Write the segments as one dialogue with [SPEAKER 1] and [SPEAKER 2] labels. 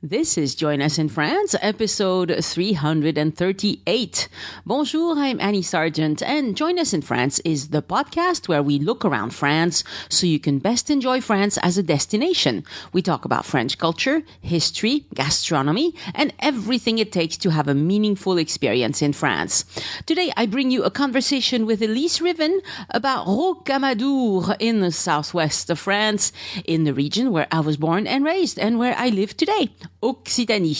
[SPEAKER 1] This is Join Us in France, episode 338. Bonjour, I'm Annie Sargent, and Join Us in France is the podcast where we look around France so you can best enjoy France as a destination. We talk about French culture, history, gastronomy, and everything it takes to have a meaningful experience in France. Today, I bring you a conversation with Elyse Rivin about Rocamadour in the southwest of France, in the region where I was born and raised and where I live today. Occitanie.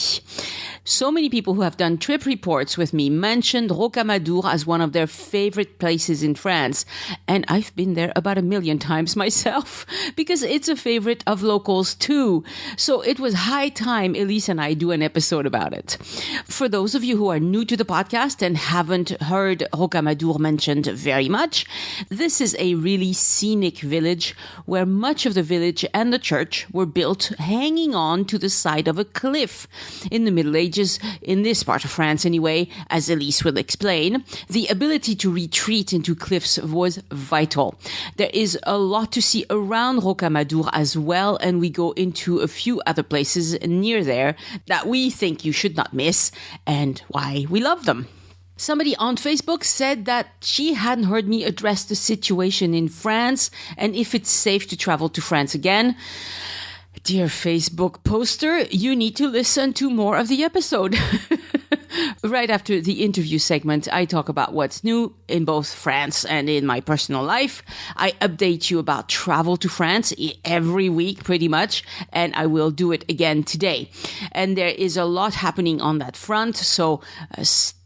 [SPEAKER 1] So many people who have done trip reports with me mentioned Rocamadour as one of their favorite places in France. And I've been there about 1 million times myself because it's a favorite of locals too. So it was high time Elyse and I do an episode about it. For those of you who are new to the podcast and haven't heard Rocamadour mentioned very much, this is a really scenic village where much of the village and the church were built hanging on to the side of a cliff. In the Middle Ages, in this part of France anyway, as Elyse will explain, the ability to retreat into cliffs was vital. There is a lot to see around Rocamadour as well, and we go into a few other places near there that we think you should not miss and why we love them. Somebody on Facebook said that she hadn't heard me address the situation in France and if it's safe to travel to France again. Dear Facebook poster, you need to listen to more of the episode. Right after the interview segment, I talk about what's new in both France and in my personal life. I update you about travel to France every week, pretty much, and I will do it again today. And there is a lot happening on that front, so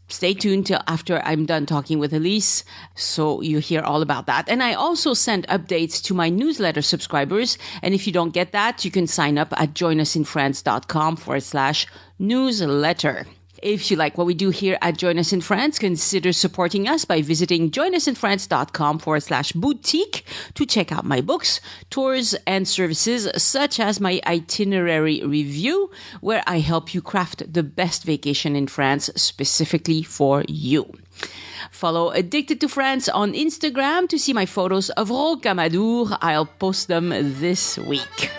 [SPEAKER 1] stay tuned till after I'm done talking with Elyse, so you hear all about that. And I also send updates to my newsletter subscribers. And if you don't get that, you can sign up at joinusinfrance.com/newsletter. If you like what we do here at Join Us in France, consider supporting us by visiting joinusinfrance.com/boutique to check out my books, tours, and services, such as my itinerary review, where I help you craft the best vacation in France specifically for you. Follow Addicted to France on Instagram to see my photos of Rocamadour. I'll post them this week.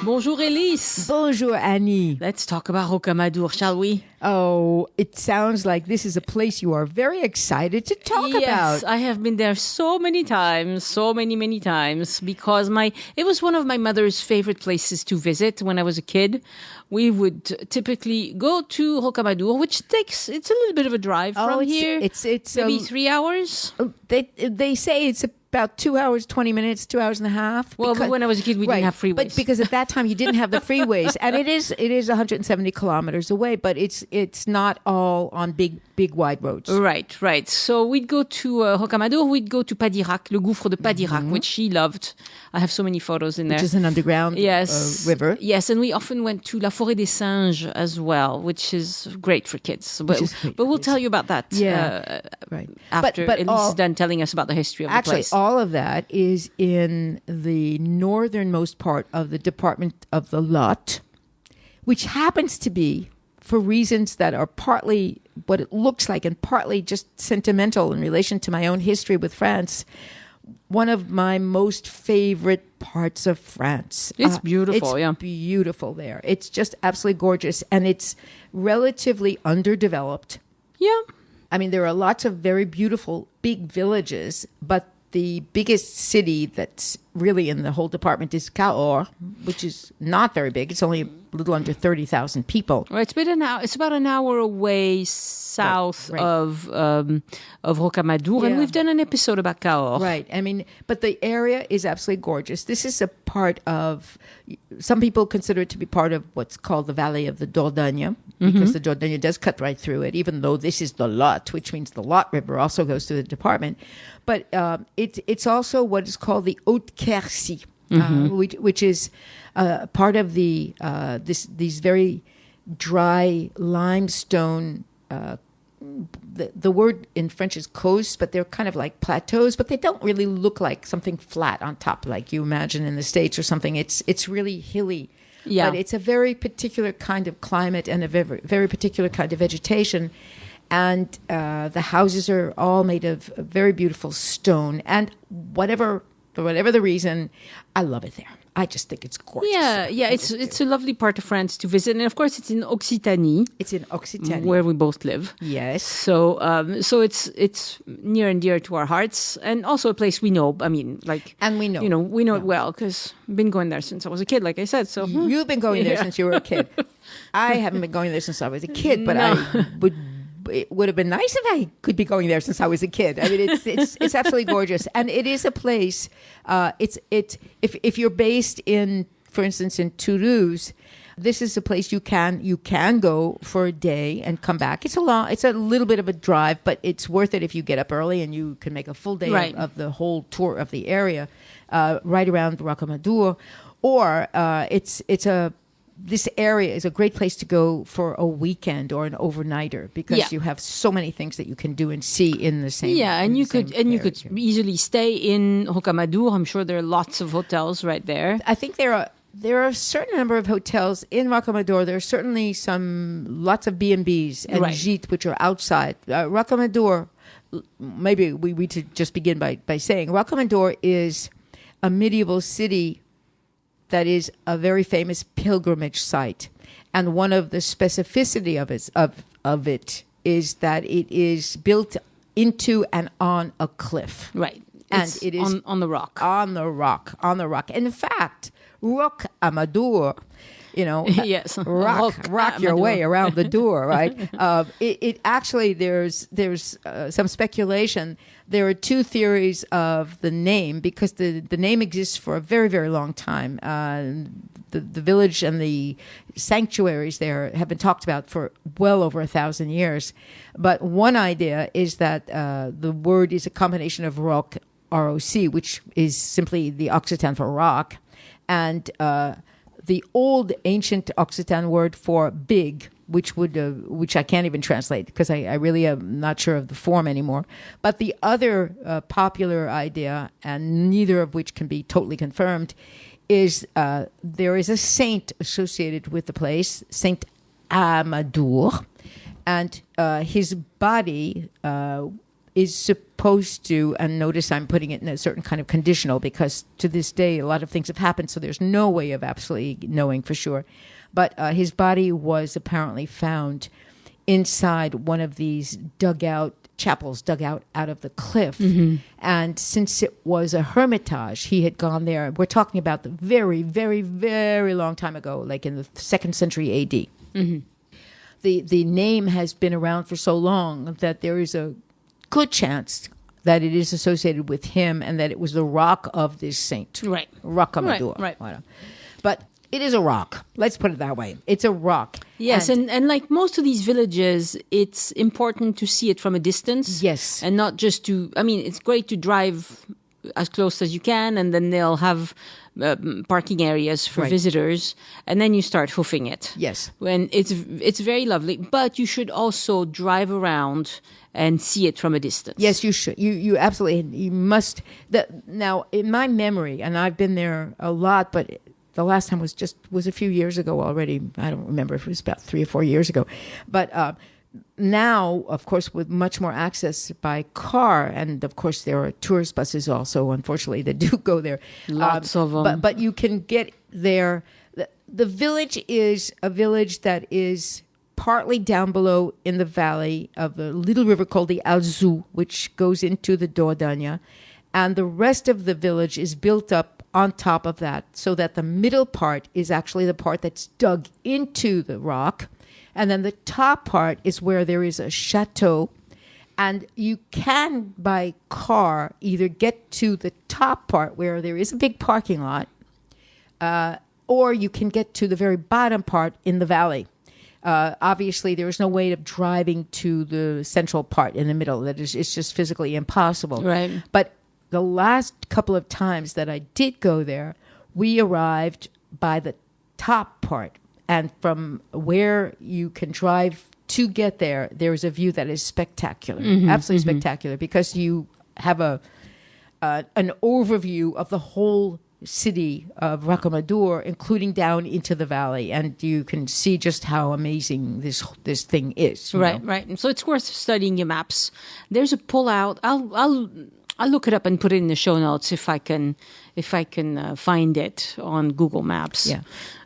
[SPEAKER 1] Bonjour Elyse.
[SPEAKER 2] Bonjour Annie.
[SPEAKER 1] Let's talk about Rocamadour, shall we?
[SPEAKER 2] Oh, it sounds like this is a place you are very excited to talk about.
[SPEAKER 1] Yes, I have been there so many times, many times, because it was one of my mother's favorite places to visit when I was a kid. We would typically go to Rocamadour, which it's a little bit of a drive from here.
[SPEAKER 2] It's
[SPEAKER 1] maybe 3 hours.
[SPEAKER 2] They say it's about 2 hours, 20 minutes, 2 hours and a half.
[SPEAKER 1] Well, but when I was a kid, we didn't have freeways.
[SPEAKER 2] But because at that time you didn't have the freeways, and it is 170 kilometers away, but it's not all on big wide roads.
[SPEAKER 1] Right. So we'd go to Rocamadour, we'd go to Padirac, le Gouffre de Padirac, which she loved. I have so many photos in there.
[SPEAKER 2] Which is an underground river.
[SPEAKER 1] Yes, and we often went to la Forêt des Singes as well, which is great for kids. But we'll tell you about that after Elyse is done telling us about the history of the place.
[SPEAKER 2] All of that is in the northernmost part of the department of the Lot, which happens to be, for reasons that are partly what it looks like and partly just sentimental in relation to my own history with France, one of my most favorite parts of France.
[SPEAKER 1] It's beautiful,
[SPEAKER 2] It's beautiful there. It's just absolutely gorgeous, and it's relatively underdeveloped.
[SPEAKER 1] Yeah.
[SPEAKER 2] I mean, there are lots of very beautiful big villages, but the biggest city that's really in the whole department is Cahors, which is not very big. It's only a little under 30,000 people.
[SPEAKER 1] Right, it's about an hour away south of Rocamadour, and we've done an episode about Cahors.
[SPEAKER 2] Right. I mean, but the area is absolutely gorgeous. This is a part of, some people consider it to be part of what's called the Valley of the Dordogne, because the Dordogne does cut right through it, even though this is the Lot, which means the Lot River also goes through the department. But it's also what is called the Haute Quercy. which is part of the these very dry limestone. The word in French is coasts, but they're kind of like plateaus, but they don't really look like something flat on top like you imagine in the States or something. It's really hilly.
[SPEAKER 1] Yeah.
[SPEAKER 2] But it's a very particular kind of climate and a very, very particular kind of vegetation. And the houses are all made of very beautiful stone. And whatever the reason, I love it there. I just think it's gorgeous.
[SPEAKER 1] Yeah, it's a lovely part of France to visit, and of course it's in Occitanie.
[SPEAKER 2] It's in Occitanie,
[SPEAKER 1] where we both live.
[SPEAKER 2] Yes.
[SPEAKER 1] So it's near and dear to our hearts, and also a place we know. I mean,
[SPEAKER 2] and we know,
[SPEAKER 1] we know it well because I've been going there since I was a kid, like I said. So
[SPEAKER 2] you've been going there since you were a kid. I haven't been going there since I was a kid, but it would have been nice if I could be going there since I was a kid. I mean, it's absolutely gorgeous, and it is a place. If you're based in, for instance, in Toulouse, this is a place you can go for a day and come back. It's a little bit of a drive, but it's worth it if you get up early and you can make a full day of the whole tour of the area, right around Rocamadour, or this area is a great place to go for a weekend or an overnighter because you have so many things that you can do and see in the same.
[SPEAKER 1] Yeah, and you could easily stay in Hokamadu. I'm sure there are lots of hotels right there.
[SPEAKER 2] I think there are a certain number of hotels in Rocamadour. There are certainly lots of B&Bs and gîtes which are outside. Rocamadour, maybe we should just begin by saying Rocamadour is a medieval city that is a very famous pilgrimage site. And one of the specificity of it is that it is built into and on a cliff.
[SPEAKER 1] Right.
[SPEAKER 2] And it is
[SPEAKER 1] on the rock.
[SPEAKER 2] On the rock. In fact, Rocamadour,
[SPEAKER 1] yes,
[SPEAKER 2] rock your way around the door, right? It actually there's some speculation. There are two theories of the name because the name exists for a very, very long time. The village and the sanctuaries there have been talked about for well over 1,000 years. But one idea is that the word is a combination of roc, R-O-C, which is simply the Occitan for rock, and the old ancient Occitan word for big, which I can't even translate because I really am not sure of the form anymore. But the other popular idea, and neither of which can be totally confirmed, is there is a saint associated with the place, Saint Amadour, and his body is supposed to, and notice I'm putting it in a certain kind of conditional because to this day a lot of things have happened, so there's no way of absolutely knowing for sure. But his body was apparently found inside one of these chapels dug out of the cliff. Mm-hmm. And since it was a hermitage, he had gone there. We're talking about the very, very, very long time ago, like in the 2nd century AD. Mm-hmm. The name has been around for so long that there is a good chance that it is associated with him and that it was the rock of this saint.
[SPEAKER 1] Right.
[SPEAKER 2] Rocamadour.
[SPEAKER 1] Right.
[SPEAKER 2] But it is a rock. Let's put it that way. It's a rock.
[SPEAKER 1] Yes, and like most of these villages, it's important to see it from a distance.
[SPEAKER 2] Yes.
[SPEAKER 1] And not just it's great to drive as close as you can, and then they'll have parking areas for visitors, and then you start hoofing it.
[SPEAKER 2] Yes.
[SPEAKER 1] When it's very lovely, but you should also drive around and see it from a distance.
[SPEAKER 2] Yes, you should. You absolutely, you must. Now, in my memory, and I've been there a lot, but the last time was a few years ago already. I don't remember if it was about 3 or 4 years ago. But now, of course, with much more access by car, and of course there are tourist buses also, unfortunately, that do go there.
[SPEAKER 1] Lots of them.
[SPEAKER 2] But you can get there. The village is a village that is partly down below in the valley of a little river called the Alzou, which goes into the Dordogne. And the rest of the village is built up on top of that, so that the middle part is actually the part that's dug into the rock. And then the top part is where there is a chateau. And you can, by car, either get to the top part where there is a big parking lot, or you can get to the very bottom part in the valley. Obviously, there is no way of driving to the central part in the middle. It's just physically impossible.
[SPEAKER 1] Right.
[SPEAKER 2] But the last couple of times that I did go there We arrived by the top part, and from where you can drive to get there, there is a view that is spectacular, absolutely spectacular, because you have an overview of the whole city of Rocamadour, including down into the valley, and you can see just how amazing this thing is.
[SPEAKER 1] Right, right. And so it's worth studying your maps. There's a pull-out. I'll look it up and put it in the show notes if I can find it on Google Maps.
[SPEAKER 2] Yeah.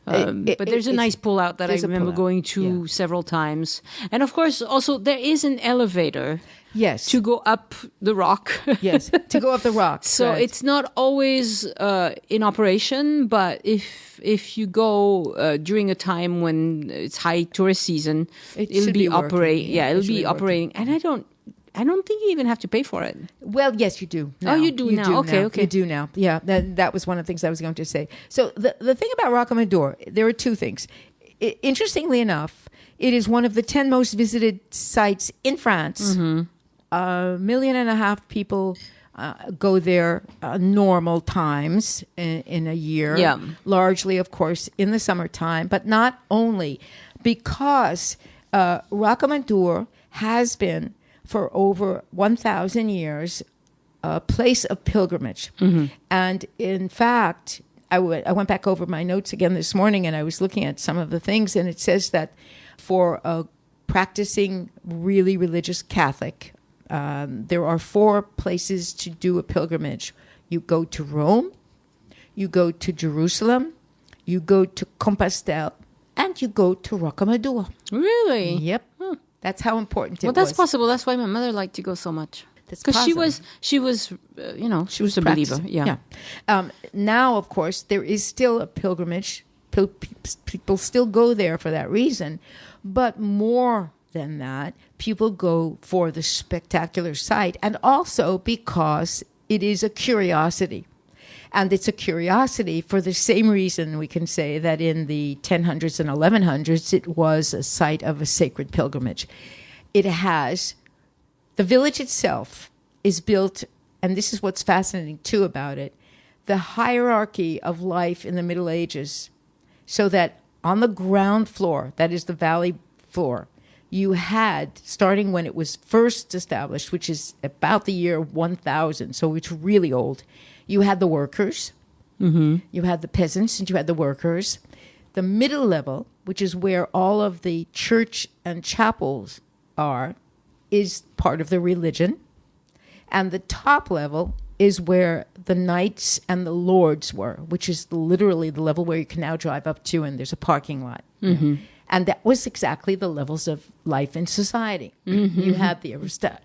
[SPEAKER 1] But there's a nice pull-out that I remember going to several times. And of course, also there is an elevator.
[SPEAKER 2] Yes.
[SPEAKER 1] To go up the rock.
[SPEAKER 2] Yes, to go up the rock.
[SPEAKER 1] So
[SPEAKER 2] right.
[SPEAKER 1] It's not always in operation, but if you go during a time when it's high tourist season, it'll be operating. Yeah, it'll be operating. And I don't think you even have to pay for it.
[SPEAKER 2] Well, yes, you do. Now.
[SPEAKER 1] Oh, you do now. Okay.
[SPEAKER 2] You do now. Yeah, that was one of the things I was going to say. So the thing about Rocamadour, there are two things. Interestingly enough, it is one of the 10 most visited sites in France. 1.5 million people go there normal times in a year.
[SPEAKER 1] Yeah.
[SPEAKER 2] Largely, of course, in the summertime, but not only because Rocamadour has been for over 1,000 years a place of pilgrimage. And in fact, I went back over my notes again this morning, and I was looking at some of the things, and it says that for a practicing really religious Catholic, there are 4 places to do a pilgrimage. You go to Rome, you go to Jerusalem, you go to Compostelle, and you go to Rocamadour.
[SPEAKER 1] Really?
[SPEAKER 2] Yep. That's how important it was.
[SPEAKER 1] Well, that's possible. That's why my mother liked to go so much. Because she was a believer. Yeah.
[SPEAKER 2] Now, of course, there is still a pilgrimage. People still go there for that reason. But more than that, people go for the spectacular sight, and also because it is a curiosity. And it's a curiosity for the same reason we can say that in the 1000s and 1100s, it was a site of a sacred pilgrimage. It has, the village itself is built, and this is what's fascinating too about it, the hierarchy of life in the Middle Ages, so that on the ground floor, that is the valley floor, you had, starting when it was first established, which is about the year 1000, so it's really old, you had the workers, you had the peasants, and you had the workers. The middle level, which is where all of the church and chapels are, is part of the religion. And the top level is where the knights and the lords were, which is literally the level where you can now drive up to, and there's a parking lot. And that was exactly the levels of life in society. You had the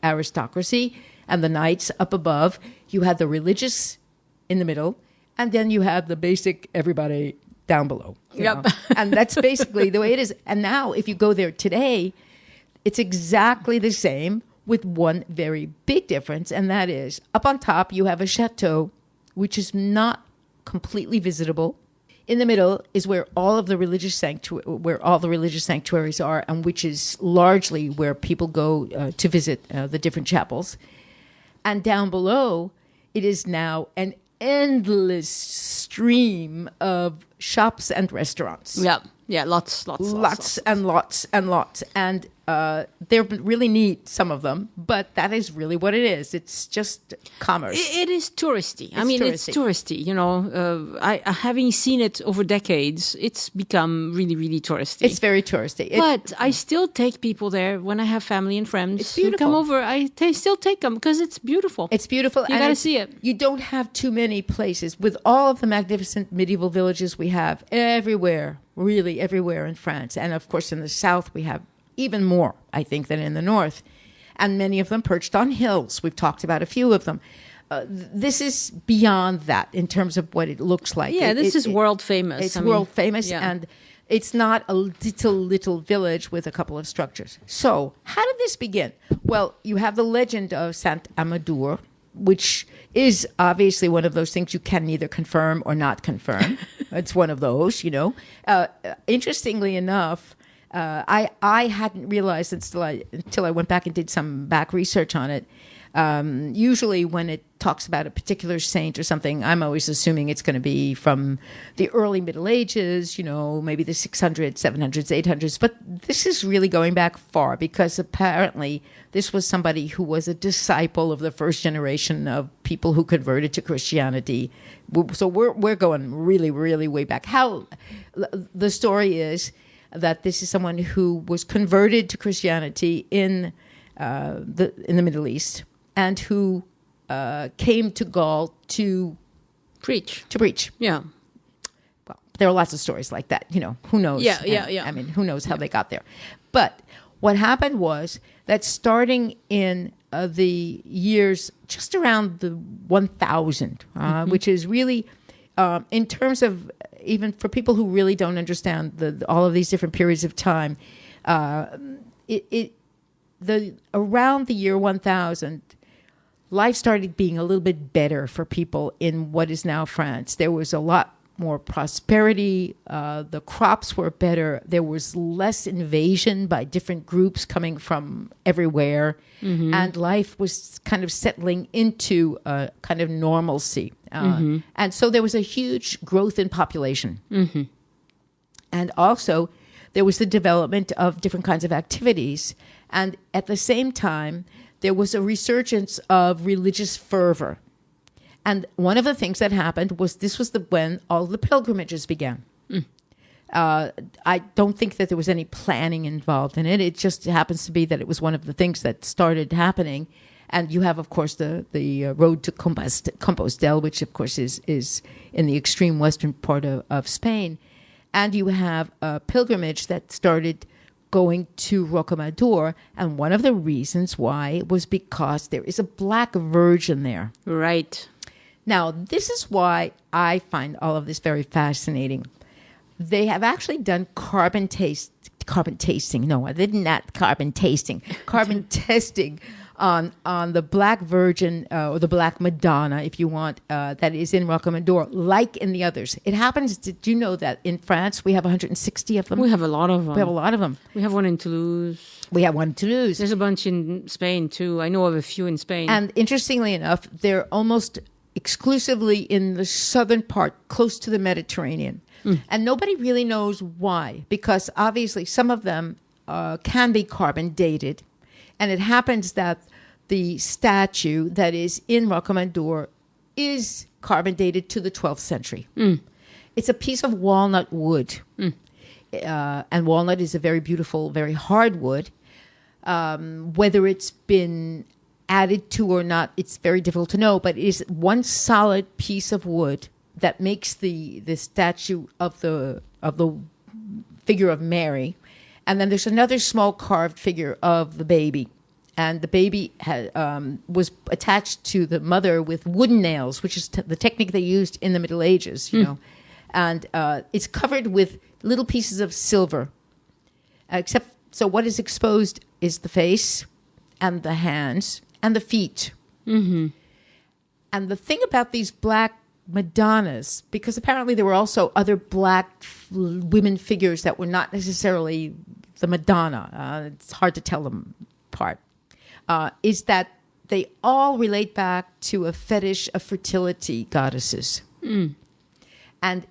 [SPEAKER 2] aristocracy and the knights up above. You had the religious in the middle, and then you have the basic everybody down below. You know? And that's basically the way it is. And now, if you go there today, it's exactly the same with one very big difference, and that is up on top you have a chateau, which is not completely visitable. In the middle is where all the religious sanctuaries are, and which is largely where people go to visit the different chapels. And down below, it is now an endless stream of shops and restaurants.
[SPEAKER 1] Yeah, lots
[SPEAKER 2] and lots. And they're really neat, some of them, but that is really what it is. It's just commerce.
[SPEAKER 1] It is touristy. It's touristy. You know, having seen it over decades, it's become really, really touristy.
[SPEAKER 2] It's very touristy.
[SPEAKER 1] But I still take people there when I have family and friends who come over. I still take them because it's beautiful.
[SPEAKER 2] It's beautiful.
[SPEAKER 1] You got to see it.
[SPEAKER 2] You don't have too many places. With all of the magnificent medieval villages we have everywhere, really everywhere in France. And of course, in the south, we have even more, I think, than in the north. And many of them perched on hills. We've talked about a few of them. This is beyond that in terms of what it looks like.
[SPEAKER 1] Yeah, this is world famous.
[SPEAKER 2] It's world famous, and it's not a little village with a couple of structures. So how did this begin? Well, you have the legend of Saint Amadou, which is obviously one of those things you can neither confirm or not confirm. It's one of those, you know. Interestingly enough, I hadn't realized until I went back and did some back research on it. Usually when it talks about a particular saint or something, I'm always assuming it's going to be from the early Middle Ages, maybe the 600s, 700s, 800s. But this is really going back far, because apparently this was somebody who was a disciple of the first generation of people who converted to Christianity. So we're going really, really way back. How the story is that this is someone who was converted to Christianity in the Middle East, and who came to Gaul to
[SPEAKER 1] preach. Yeah.
[SPEAKER 2] Well, there are lots of stories like that. Who knows?
[SPEAKER 1] Yeah.
[SPEAKER 2] I mean, who knows how they got there? But what happened was that starting in the years just around the 1000, which is really, in terms of, even for people who really don't understand all of these different periods of time, around the year 1000, life started being a little bit better for people in what is now France. There was a lot more prosperity. The crops were better. There was less invasion by different groups coming from everywhere. Mm-hmm. And life was kind of settling into a kind of normalcy. And so there was a huge growth in population. Mm-hmm. And also there was the development of different kinds of activities. And at the same time, there was a resurgence of religious fervor. And one of the things that happened was when all the pilgrimages began. I don't think that there was any planning involved in it. It just happens to be that it was one of the things that started happening. And you have, of course, the road to Compostelle, which, of course, is in the extreme western part of Spain. And you have a pilgrimage that started going to Rocamadour, and one of the reasons why was because there is a black virgin there.
[SPEAKER 1] Right.
[SPEAKER 2] Now, this is why I find all of this very fascinating. They have actually done carbon testing on the Black Virgin or the Black Madonna, if you want, that is in Rocamadour, like in the others. It happens, did you know that in France we have 160 of them?
[SPEAKER 1] We have a lot of them. We have one in Toulouse.
[SPEAKER 2] There's
[SPEAKER 1] a bunch in Spain too. I know of a few in Spain.
[SPEAKER 2] And interestingly enough, they're almost exclusively in the southern part, close to the Mediterranean. And nobody really knows why, because obviously some of them can be carbon dated. And it happens that the statue that is in Rocamadour is carbon dated to the 12th century. It's a piece of walnut wood. And walnut is a very beautiful, very hard wood. Whether it's been added to or not, it's very difficult to know. But it is one solid piece of wood that makes the statue of the figure of Mary. And then there's another small carved figure of the baby. And the baby was attached to the mother with wooden nails, which is the technique they used in the Middle Ages, know. And it's covered with little pieces of silver. So what is exposed is the face and the hands and the feet. Mm-hmm. And the thing about these black Madonnas, because apparently there were also other black women figures that were not necessarily the Madonna. It's hard to tell them apart. Is that they all relate back to a fetish of fertility goddesses. And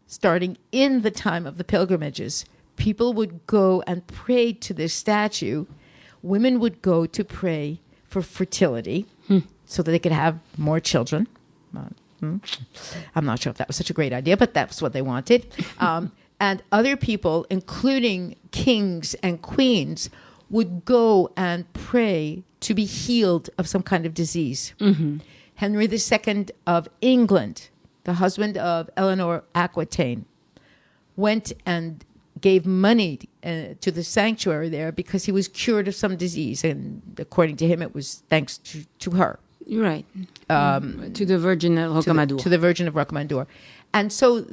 [SPEAKER 2] starting in the time of the pilgrimages, people would go and pray to this statue. Women would go to pray for fertility so that they could have more children. I'm not sure if that was such a great idea, but that's what they wanted. And other people, including kings and queens, would go and pray to be healed of some kind of disease. Mm-hmm. Henry II of England, the husband of Eleanor Aquitaine, went and gave money to the sanctuary there because he was cured of some disease. And according to him, it was thanks to her.
[SPEAKER 1] Right. To the Virgin of Rocamadour.
[SPEAKER 2] To the Virgin of Rocamadour. And so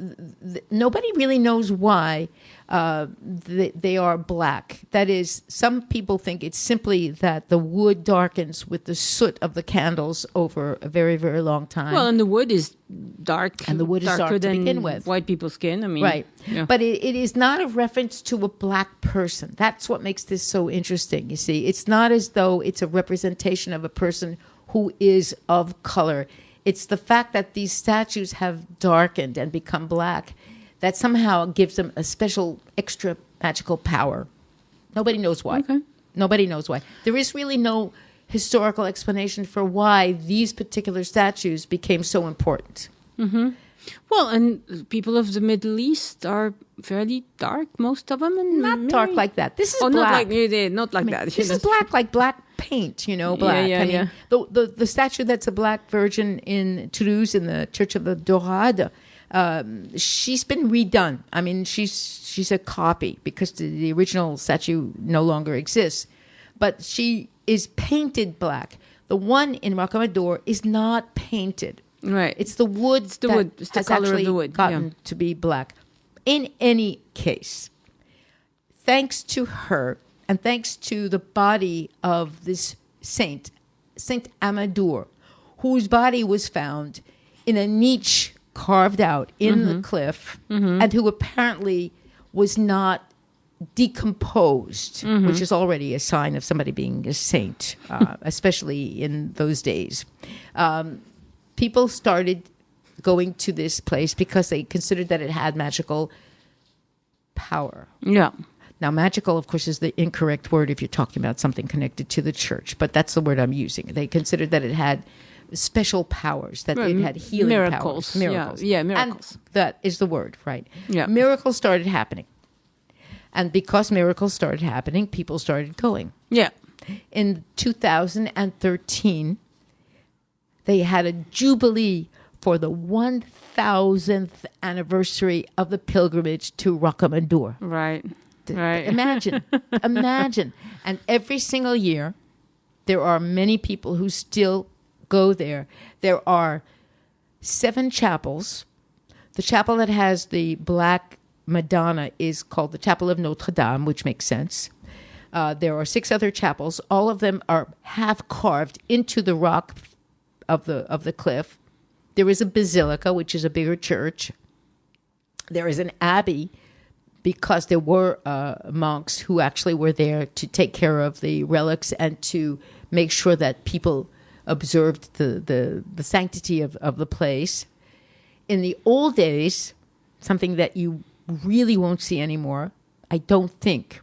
[SPEAKER 2] nobody really knows why they are black. That is, some people think it's simply that the wood darkens with the soot of the candles over a very, very long time.
[SPEAKER 1] Well, and the wood is dark.
[SPEAKER 2] And the wood is dark to begin with.
[SPEAKER 1] White people's skin. I mean,
[SPEAKER 2] right.
[SPEAKER 1] Yeah.
[SPEAKER 2] But it is not a reference to a black person. That's what makes this so interesting, you see. It's not as though it's a representation of a person who is of color. It's the fact that these statues have darkened and become black that somehow gives them a special extra magical power. Nobody knows why.
[SPEAKER 1] Okay.
[SPEAKER 2] Nobody knows why. There is really no historical explanation for why these particular statues became so important.
[SPEAKER 1] Mm-hmm. Well, and people of the Middle East are fairly dark, most of them. And
[SPEAKER 2] not dark like that. This is black.
[SPEAKER 1] Not like that.
[SPEAKER 2] This is black, like black paint, black.
[SPEAKER 1] Yeah.
[SPEAKER 2] The statue that's a black virgin in Toulouse in the Church of the Dorade, she's been redone. I mean, she's a copy because the original statue no longer exists. But she is painted black. The one in Rocamadour is not painted.
[SPEAKER 1] Right.
[SPEAKER 2] It's the wood
[SPEAKER 1] It's the wood. It's the
[SPEAKER 2] has
[SPEAKER 1] color
[SPEAKER 2] actually
[SPEAKER 1] of the wood.
[SPEAKER 2] gotten to be black. In any case, thanks to her and thanks to the body of this saint, Saint Amador, whose body was found in a niche carved out in the cliff, and who apparently was not decomposed, which is already a sign of somebody being a saint, especially in those days. People started going to this place because they considered that it had magical power.
[SPEAKER 1] Yeah.
[SPEAKER 2] Now, magical, of course, is the incorrect word if you're talking about something connected to the church, but that's the word I'm using. They considered that it had special powers, that it had healing
[SPEAKER 1] miracles.
[SPEAKER 2] powers. Miracles.
[SPEAKER 1] Yeah, miracles.
[SPEAKER 2] And that is the word, right?
[SPEAKER 1] Yeah.
[SPEAKER 2] Miracles started happening. And because miracles started happening, people started going.
[SPEAKER 1] Yeah.
[SPEAKER 2] In 2013, they had a jubilee for the 1,000th anniversary of the pilgrimage to Rocamadour.
[SPEAKER 1] Right. Right.
[SPEAKER 2] Imagine. And every single year, there are many people who still go there. There are 7 chapels. The chapel that has the black Madonna is called the Chapel of Notre Dame, which makes sense. There are 6 other chapels. All of them are half carved into the rock of the cliff. There is a basilica, which is a bigger church. There is an abbey, because there were monks who actually were there to take care of the relics and to make sure that people observed the sanctity of the place. In the old days, something that you really won't see anymore, I don't think,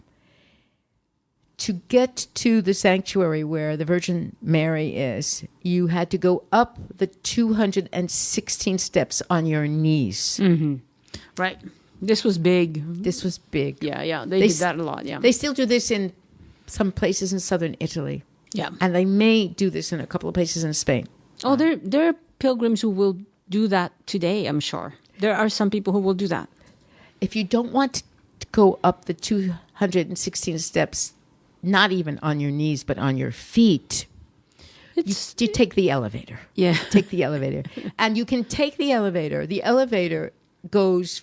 [SPEAKER 2] to get to the sanctuary where the Virgin Mary is, you had to go up the 216 steps on your knees.
[SPEAKER 1] Mm-hmm. Right. This was big. Yeah. They did that a lot, yeah.
[SPEAKER 2] They still do this in some places in southern Italy.
[SPEAKER 1] Yeah.
[SPEAKER 2] And they may do this in a couple of places in Spain.
[SPEAKER 1] Oh, there are pilgrims who will do that today, I'm sure. There are some people who will do that.
[SPEAKER 2] If you don't want to go up the 216 steps, not even on your knees, but on your feet, you take the elevator.
[SPEAKER 1] Yeah.
[SPEAKER 2] Take the elevator. And you can take the elevator. The elevator goes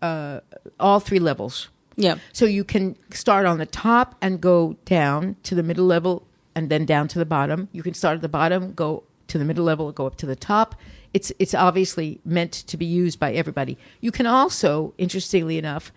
[SPEAKER 2] all 3 levels.
[SPEAKER 1] Yeah.
[SPEAKER 2] So you can start on the top and go down to the middle level and then down to the bottom. You can start at the bottom, go to the middle level, go up to the top. It's obviously meant to be used by everybody. You can also, interestingly enough,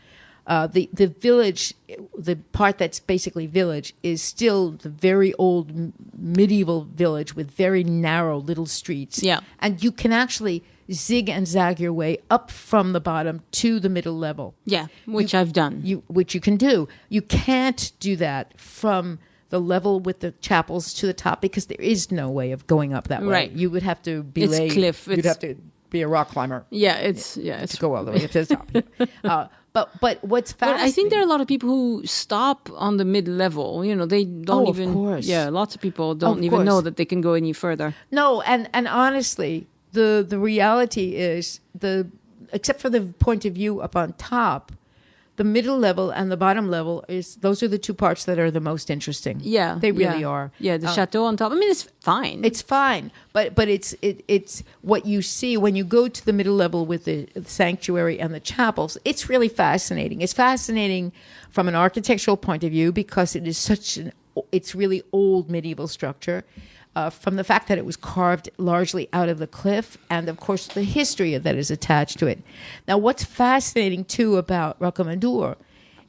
[SPEAKER 2] the village, the part that's basically village, is still the very old medieval village with very narrow little streets.
[SPEAKER 1] Yeah.
[SPEAKER 2] And you can actually zig and zag your way up from the bottom to the middle level.
[SPEAKER 1] Yeah, which I've done.
[SPEAKER 2] Which you can do. You can't do that from the level with the chapels to the top because there is no way of going up that way.
[SPEAKER 1] Right.
[SPEAKER 2] You would have to be
[SPEAKER 1] It's cliff.
[SPEAKER 2] You'd have to be a rock climber.
[SPEAKER 1] It's
[SPEAKER 2] to go all the way up to the top. But what's fascinating?
[SPEAKER 1] But I think there are a lot of people who stop on the mid-level. They don't even...
[SPEAKER 2] Of course.
[SPEAKER 1] Yeah, lots of people don't even know that they can go any further.
[SPEAKER 2] No, and honestly, the reality is, except for the point of view up on top, the middle level and the bottom level those are the two parts that are the most interesting.
[SPEAKER 1] Yeah,
[SPEAKER 2] they really are.
[SPEAKER 1] Yeah, the chateau on top. I mean, it's fine.
[SPEAKER 2] It's fine, but it's what you see when you go to the middle level with the sanctuary and the chapels. It's really fascinating. It's fascinating from an architectural point of view because it is it's really old medieval structure. From the fact that it was carved largely out of the cliff, and of course the history that is attached to it. Now, what's fascinating too about Rocamadour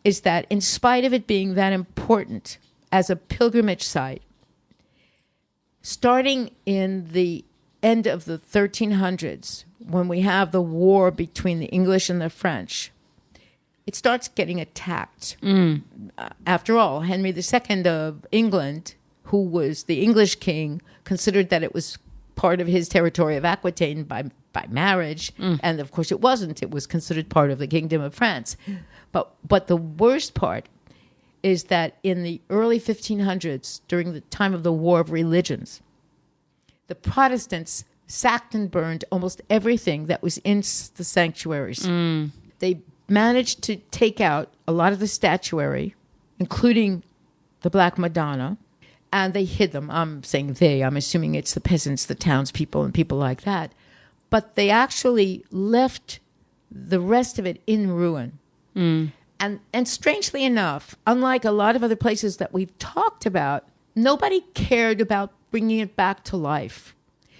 [SPEAKER 2] is that in spite of it being that important as a pilgrimage site, starting in the end of the 1300s, when we have the war between the English and the French, it starts getting attacked. After all, Henry II of England, who was the English king, considered that it was part of his territory of Aquitaine by marriage. And of course it wasn't. It was considered part of the Kingdom of France. But the worst part is that in the early 1500s, during the time of the War of Religions, the Protestants sacked and burned almost everything that was in the sanctuaries. They managed to take out a lot of the statuary, including the Black Madonna, and they hid them. I'm saying they. I'm assuming it's the peasants, the townspeople, and people like that. But they actually left the rest of it in ruin. And strangely enough, unlike a lot of other places that we've talked about, nobody cared about bringing it back to life.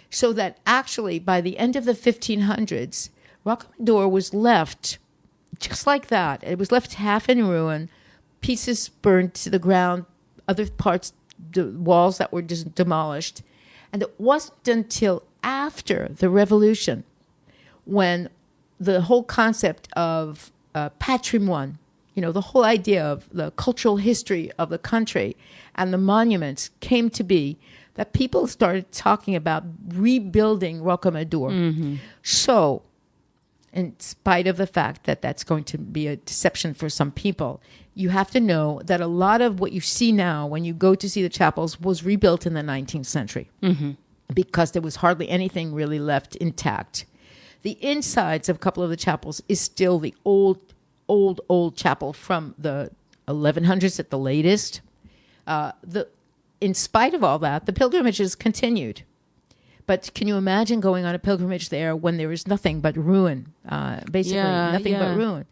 [SPEAKER 2] So that actually, by the end of the 1500s, Rocamadour was left just like that. It was left half in ruin, pieces burned to the ground, other parts, the walls that were just demolished. And it wasn't until after the revolution when the whole concept of patrimoine, the whole idea of the cultural history of the country and the monuments came to be, that people started talking about rebuilding Rocamadour. So, in spite of the fact that that's going to be a deception for some people, you have to know that a lot of what you see now when you go to see the chapels was rebuilt in the 19th century because there was hardly anything really left intact. The insides of a couple of the chapels is still the old chapel from the 1100s at the latest. In spite of all that, the pilgrimages continued. But can you imagine going on a pilgrimage there when there is nothing but ruin? Basically, nothing but ruin.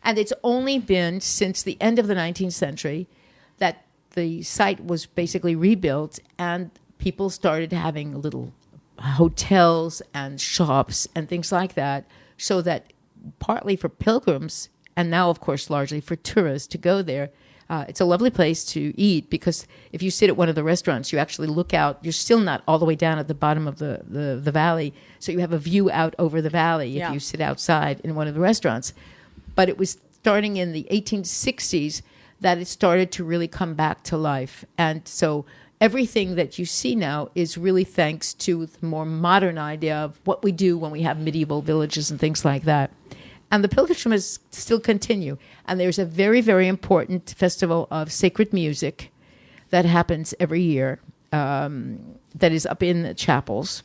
[SPEAKER 2] And it's only been since the end of the 19th century that the site was basically rebuilt and people started having little hotels and shops and things like that, so that partly for pilgrims and now, of course, largely for tourists to go there, it's a lovely place to eat, because if you sit at one of the restaurants, you actually look out. You're still not all the way down at the bottom of the valley, so you have a view out over the valley if you sit outside in one of the restaurants. But it was starting in the 1860s that it started to really come back to life. And so everything that you see now is really thanks to the more modern idea of what we do when we have medieval villages and things like that. And the pilgrimages still continue. And there's a very, very important festival of sacred music that happens every year, that is up in the chapels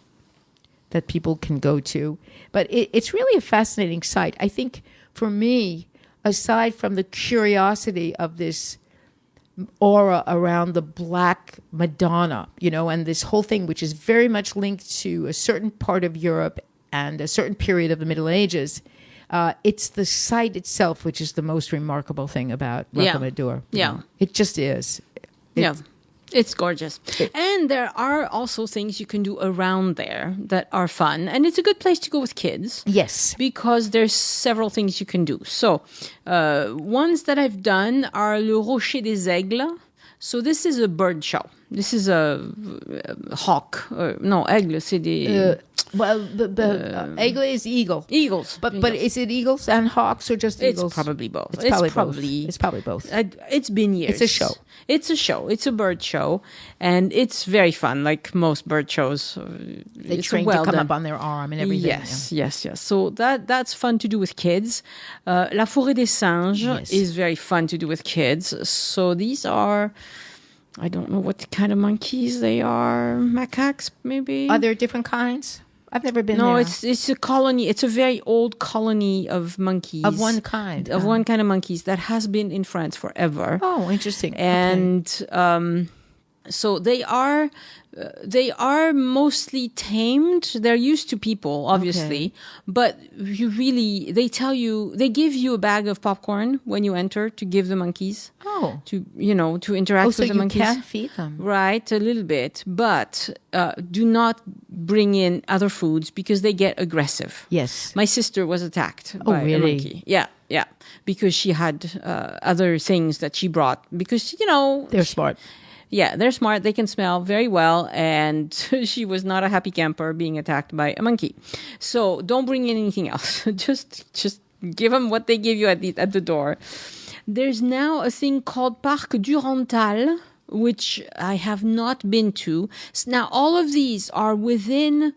[SPEAKER 2] that people can go to. But it's really a fascinating site. I think for me, aside from the curiosity of this aura around the Black Madonna, and this whole thing, which is very much linked to a certain part of Europe and a certain period of the Middle Ages, it's the site itself which is the most remarkable thing about Rocamadour. It just is.
[SPEAKER 1] It's gorgeous. And there are also things you can do around there that are fun. And it's a good place to go with kids.
[SPEAKER 2] Yes.
[SPEAKER 1] Because there's several things you can do. So, ones that I've done are Le Rocher des Aigles. So this is a bird show. This is a hawk. No, aigle, c'est des...
[SPEAKER 2] the aigle is eagle.
[SPEAKER 1] Eagles.
[SPEAKER 2] But is it eagles and hawks or just eagles?
[SPEAKER 1] It's probably both.
[SPEAKER 2] It's probably both.
[SPEAKER 1] It's been years.
[SPEAKER 2] It's a show.
[SPEAKER 1] It's a show. It's a bird show. And it's very fun, like most bird shows.
[SPEAKER 2] They train to come up on their arm and everything.
[SPEAKER 1] Yes. So that's fun to do with kids. La Forêt des Singes is very fun to do with kids. So these are... I don't know what kind of monkeys they are. Macaques, maybe?
[SPEAKER 2] Are there different kinds? I've never been
[SPEAKER 1] No,
[SPEAKER 2] there.
[SPEAKER 1] it's a colony. It's a very old colony of monkeys.
[SPEAKER 2] Of one kind.
[SPEAKER 1] Of one kind of monkeys that has been in France forever.
[SPEAKER 2] Oh, interesting.
[SPEAKER 1] And so they are mostly tamed. They're used to people, obviously, but they give you a bag of popcorn when you enter to give the monkeys.
[SPEAKER 2] Oh,
[SPEAKER 1] to interact with the monkeys.
[SPEAKER 2] So you can feed them,
[SPEAKER 1] right? A little bit, but do not bring in other foods because they get aggressive.
[SPEAKER 2] Yes,
[SPEAKER 1] my sister was attacked by
[SPEAKER 2] really?
[SPEAKER 1] a monkey. Yeah, because she had other things that she brought because
[SPEAKER 2] they're smart.
[SPEAKER 1] Yeah, they're smart. They can smell very well. And she was not a happy camper being attacked by a monkey. So don't bring in anything else. just give them what they give you at the door. There's now a thing called Parc Durantal, which I have not been to. So now, all of these are within...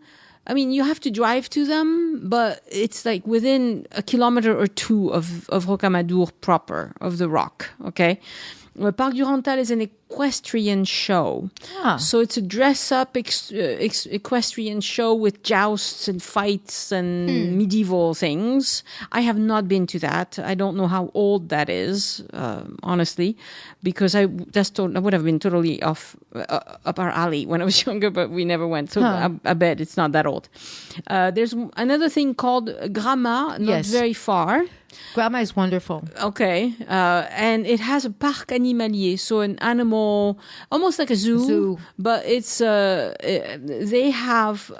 [SPEAKER 1] I mean, you have to drive to them, but it's like within a kilometer or two of Rocamadour proper, of the rock, okay? Parc Durantal is an equestrian show. So it's a dress-up equestrian show with jousts and fights and medieval things. I have not been to that. I don't know how old that is, honestly, because I would have been totally up our alley when I was younger, but we never went. So I bet it's not that old. There's another thing called Grama, not very far.
[SPEAKER 2] Grandma is wonderful.
[SPEAKER 1] Okay. And it has a parc animalier, so an animal, almost like a zoo. But it's, they have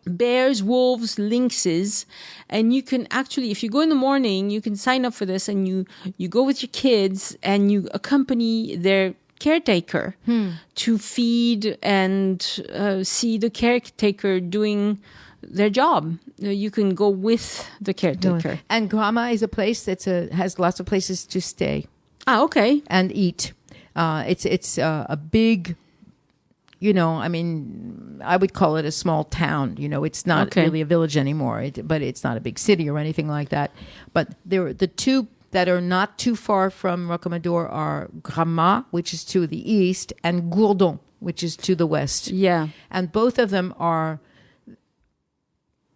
[SPEAKER 1] bears, wolves, lynxes. And you can actually, if you go in the morning, you can sign up for this and you go with your kids and you accompany their caretaker to feed and see the caretaker doing their job. You can go with the caretaker.
[SPEAKER 2] And Grandma is a place that has lots of places to stay.
[SPEAKER 1] Okay.
[SPEAKER 2] And eat. It's a big, I mean, I would call it a small town. It's not really a village anymore, but it's not a big city or anything like that. But the two that are not too far from Rocamadour are Grama, which is to the east, and Gourdon, which is to the west.
[SPEAKER 1] Yeah.
[SPEAKER 2] And both of them are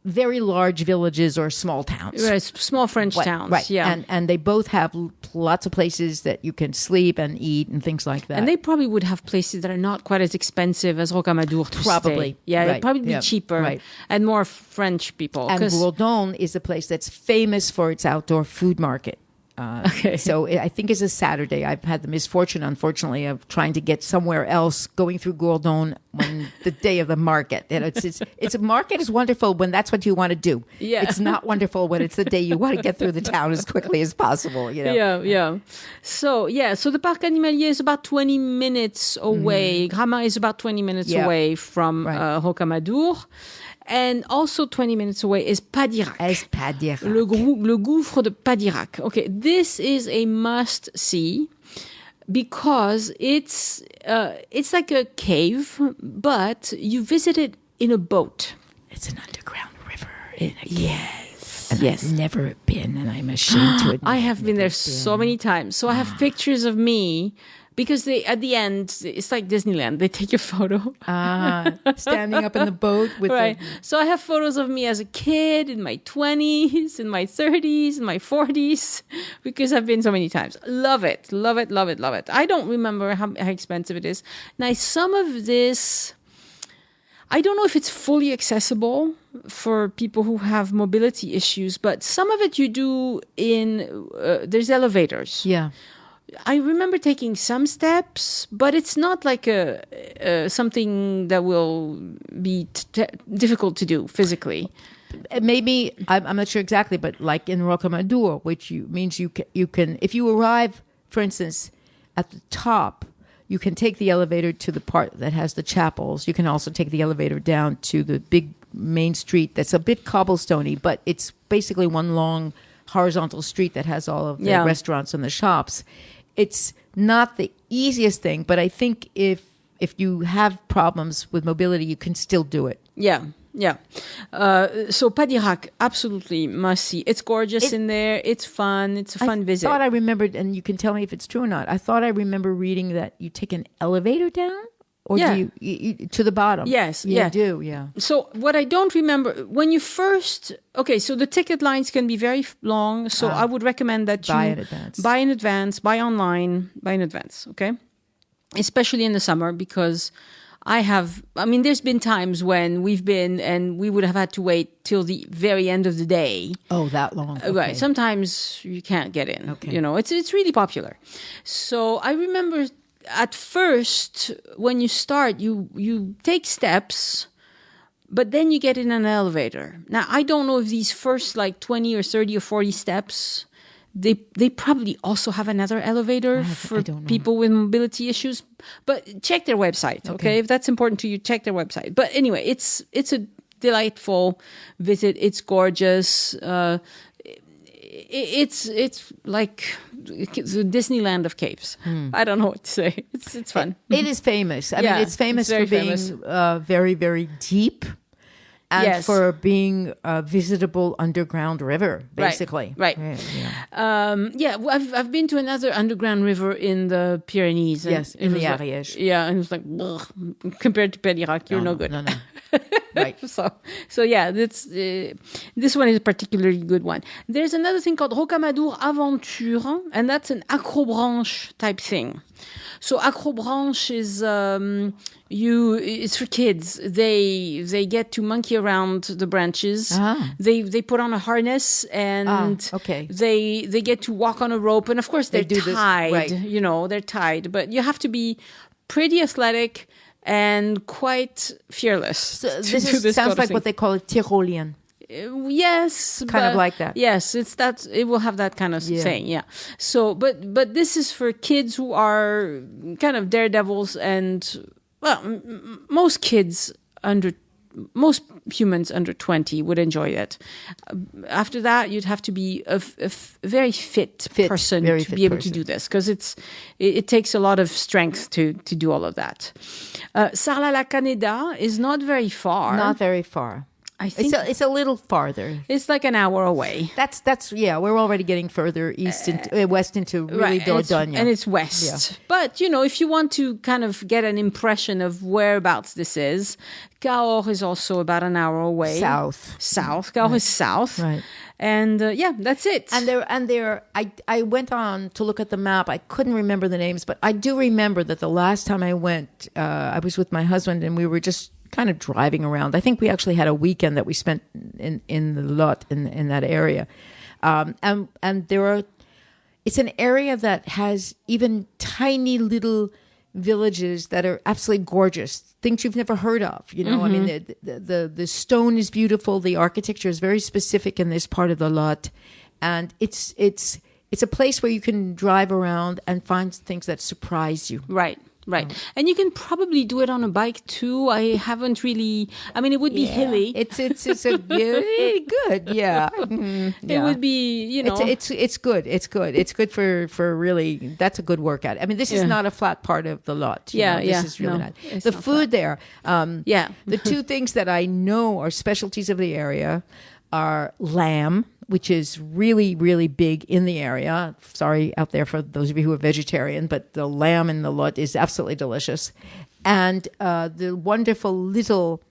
[SPEAKER 2] very large villages or small towns.
[SPEAKER 1] Right, small French towns.
[SPEAKER 2] Right.
[SPEAKER 1] Yeah.
[SPEAKER 2] And they both have lots of places that you can sleep and eat and things like that.
[SPEAKER 1] And they probably would have places that are not quite as expensive as Rocamadour to
[SPEAKER 2] probably.
[SPEAKER 1] stay. Yeah,
[SPEAKER 2] right.
[SPEAKER 1] it'd probably be cheaper and more French people.
[SPEAKER 2] And Gourdon is a place that's famous for its outdoor food market. So I think it's a Saturday. I've had the misfortune, unfortunately, of trying to get somewhere else, going through Gourdon when the day of the market. It's a market is wonderful when that's what you want to do.
[SPEAKER 1] Yeah.
[SPEAKER 2] It's not wonderful when it's the day you want to get through the town as quickly as possible.
[SPEAKER 1] Yeah. So the Parc Animalier is about 20 minutes away. Grama is about 20 minutes away from Hokamadu. And also 20 minutes away is Padirac. Le Gouffre de Padirac. Okay, this is a must-see because it's like a cave, but you visit it in a boat.
[SPEAKER 2] It's an underground river.
[SPEAKER 1] Yes.
[SPEAKER 2] And I've never been, and I'm ashamed to admit.
[SPEAKER 1] I have been there so many times. So I have pictures of me. Because at the end, it's like Disneyland. They take your photo.
[SPEAKER 2] Standing up in the boat with
[SPEAKER 1] So I have photos of me as a kid, in my 20s, in my 30s, in my 40s, because I've been so many times. Love it. I don't remember how expensive it is. Now, some of this, I don't know if it's fully accessible for people who have mobility issues, but some of it you do there's elevators.
[SPEAKER 2] Yeah.
[SPEAKER 1] I remember taking some steps, but it's not like something that will be difficult to do physically.
[SPEAKER 2] Maybe, I'm not sure exactly, but like in Rocamadour, which means you can, if you arrive, for instance, at the top, you can take the elevator to the part that has the chapels. You can also take the elevator down to the big main street that's a bit cobblestoney, but it's basically one long horizontal street that has all of the restaurants and the shops. It's not the easiest thing, but I think if you have problems with mobility, you can still do it.
[SPEAKER 1] Yeah. So Padirac, absolutely must see. It's gorgeous in there. It's fun. It's a fun visit.
[SPEAKER 2] I thought I remembered, and you can tell me if it's true or not. I thought I remember reading that you take an elevator down. Or do you to the bottom?
[SPEAKER 1] Yes,
[SPEAKER 2] you do, yeah.
[SPEAKER 1] So what I don't remember, when you first, so the ticket lines can be very long. So I would recommend that
[SPEAKER 2] buy
[SPEAKER 1] you
[SPEAKER 2] in advance.
[SPEAKER 1] buy in advance, buy online, buy in advance, okay? Especially in the summer, because there's been times when we've been and we would have had to wait till the very end of the day.
[SPEAKER 2] Oh, that long. Okay.
[SPEAKER 1] Right. Sometimes you can't get in.
[SPEAKER 2] Okay.
[SPEAKER 1] It's really popular. So I remember at first when you start, you take steps, but then you get in an elevator. Now, I don't know if these first 20 or 30 or 40 steps, they probably also have another elevator for people with mobility issues. But check their website, okay? If that's important to you, check their website. But anyway, it's a delightful visit. It's gorgeous. It's like the Disneyland of caves. I don't know what to say. It's fun.
[SPEAKER 2] It is famous. I mean, it's famous for being very, very deep. And for being a visitable underground river, basically.
[SPEAKER 1] Right. I've been to another underground river in the Pyrenees.
[SPEAKER 2] Yes, in the Ariège.
[SPEAKER 1] And it's like, compared to Padirac, you're no good.
[SPEAKER 2] No. Right.
[SPEAKER 1] So yeah, this one is a particularly good one. There's another thing called Rocamadour Aventure, and that's an acrobranche type thing. So acrobranche is it's for kids. They get to monkey around the branches. They put on a harness and they get to walk on a rope, and of course they're tied. Right. They're tied, but you have to be pretty athletic and quite fearless.
[SPEAKER 2] So this sounds like what they call a tyrolian.
[SPEAKER 1] Yes,
[SPEAKER 2] kind of like that.
[SPEAKER 1] Yes, it's that. It will have that kind of thing. Yeah. So, but this is for kids who are kind of daredevils, and most humans under 20 would enjoy it. After that, you'd have to be a very fit person to be able to do this, because it takes a lot of strength to do all of that. Sarlat-la-Canéda is not very far.
[SPEAKER 2] Not very far. I think it's a little farther.
[SPEAKER 1] It's like an hour away.
[SPEAKER 2] That's we're already getting further west into really Dordogne.
[SPEAKER 1] And it's west. Yeah. But, if you want to kind of get an impression of whereabouts this is, Cahors is also about an hour away.
[SPEAKER 2] South.
[SPEAKER 1] Cahors is south.
[SPEAKER 2] Right.
[SPEAKER 1] And that's it.
[SPEAKER 2] And I went on to look at the map. I couldn't remember the names, but I do remember that the last time I went, I was with my husband, and we were just kind of driving around. I think we actually had a weekend that we spent in the Lot in that area, and it's an area that has even tiny little villages that are absolutely gorgeous, things you've never heard of. I mean, the stone is beautiful, the architecture is very specific in this part of the Lot, and it's a place where you can drive around and find things that surprise you.
[SPEAKER 1] Right. And you can probably do it on a bike too. I haven't really, it would be hilly.
[SPEAKER 2] It's a good, yeah.
[SPEAKER 1] It would be,
[SPEAKER 2] It's good. It's good for really, that's a good workout. I mean, this is not a flat part of the Lot. This is really not. The food there, the two things that I know are specialties of the area are lamb, which is really, really big in the area. Sorry out there for those of you who are vegetarian, but the lamb in the Lot is absolutely delicious. And the wonderful little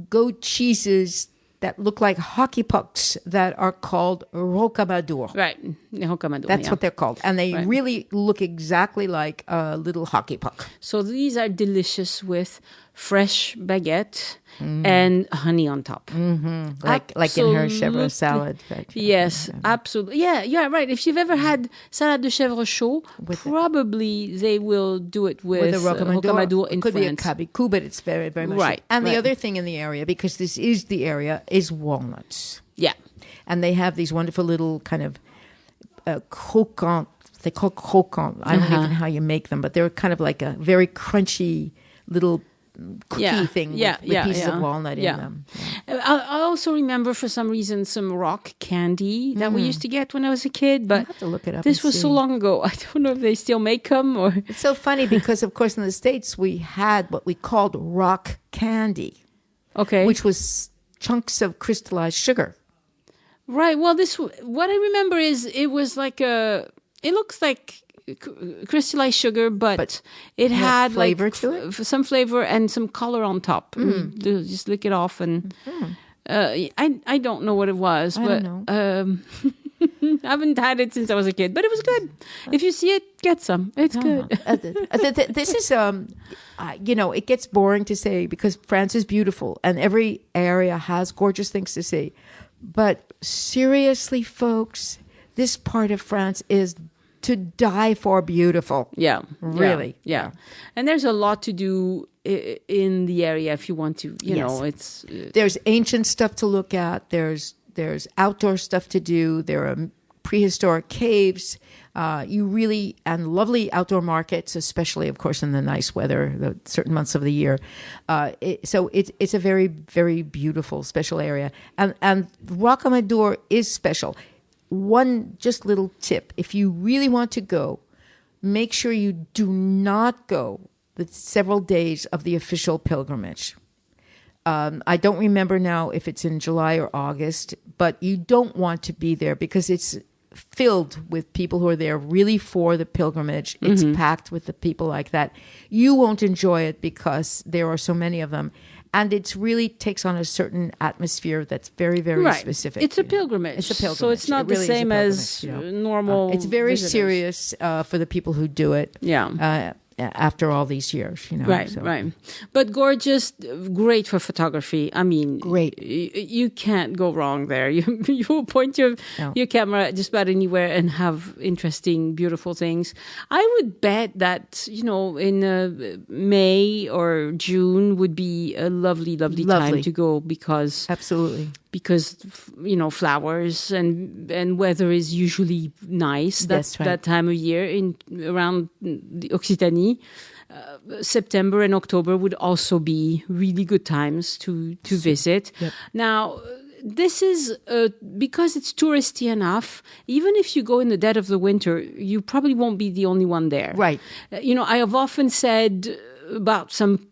[SPEAKER 2] goat cheeses that look like hockey pucks that are called Rocamadour.
[SPEAKER 1] Right, Hokamadu.
[SPEAKER 2] That's what they're called. And they really look exactly like a little hockey puck.
[SPEAKER 1] So these are delicious with fresh baguette and honey on top.
[SPEAKER 2] Mm-hmm. Like in her chèvre salad.
[SPEAKER 1] Yes, absolutely. Yeah, right. If you've ever had salade de chèvre chaud, probably they will do it with
[SPEAKER 2] a
[SPEAKER 1] Rocamadour in
[SPEAKER 2] could
[SPEAKER 1] France.
[SPEAKER 2] Could be a cabicu, but it's very, very much.
[SPEAKER 1] Right.
[SPEAKER 2] And the other thing in the area, because this is the area, is walnuts.
[SPEAKER 1] Yeah.
[SPEAKER 2] And they have these wonderful little kind of croquant. They call croquant. I don't even know how you make them, but they're kind of like a very crunchy little cookie thing with pieces of walnut in them.
[SPEAKER 1] I also remember for some reason some rock candy that we used to get when I was a kid, but
[SPEAKER 2] I'll have to look it up.
[SPEAKER 1] This was so long ago. I don't know if they still make them or.
[SPEAKER 2] It's so funny because, of course, in the States we had what we called rock candy, which was chunks of crystallized sugar. Right.
[SPEAKER 1] Well, what I remember is it was like it looks like crystallized sugar, but it had
[SPEAKER 2] flavor
[SPEAKER 1] like
[SPEAKER 2] to it?
[SPEAKER 1] some flavor and some color on top. Just lick it off, and I don't know what it was, but
[SPEAKER 2] don't know.
[SPEAKER 1] I haven't had it since I was a kid, but it was good. If you see it, get some. It's good.
[SPEAKER 2] This is, it gets boring to say because France is beautiful and every area has gorgeous things to see. But seriously, folks, this part of France is to die for beautiful.
[SPEAKER 1] Yeah.
[SPEAKER 2] Really.
[SPEAKER 1] Yeah. And there's a lot to do in the area if you want to, you know, it's...
[SPEAKER 2] There's ancient stuff to look at. There's outdoor stuff to do. There are prehistoric caves. And lovely outdoor markets, especially, of course, in the nice weather, the certain months of the year. So it's a very, very beautiful, special area. And Rocamadour is special. One just little tip. If you really want to go, make sure you do not go the several days of the official pilgrimage. I don't remember now if it's in July or August, but you don't want to be there because it's filled with people who are there really for the pilgrimage. It's packed with the people like that. You won't enjoy it because there are so many of them. And it really takes on a certain atmosphere that's very, very specific.
[SPEAKER 1] It's a pilgrimage.
[SPEAKER 2] It's a pilgrimage.
[SPEAKER 1] So it's not the same as normal
[SPEAKER 2] It's very
[SPEAKER 1] visitors.
[SPEAKER 2] serious for the people who do it.
[SPEAKER 1] Yeah.
[SPEAKER 2] After all these years,
[SPEAKER 1] Right. But gorgeous, great for photography. I mean,
[SPEAKER 2] great.
[SPEAKER 1] You can't go wrong there. You will point your camera just about anywhere and have interesting, beautiful things. I would bet that, in May or June would be a lovely time to go because...
[SPEAKER 2] Absolutely.
[SPEAKER 1] Because, flowers and weather is usually nice. That's right. That time of year around the Occitanie. September and October would also be really good times to visit. Yep. Now, this is because it's touristy enough. Even if you go in the dead of the winter, you probably won't be the only one there.
[SPEAKER 2] Right.
[SPEAKER 1] I have often said about some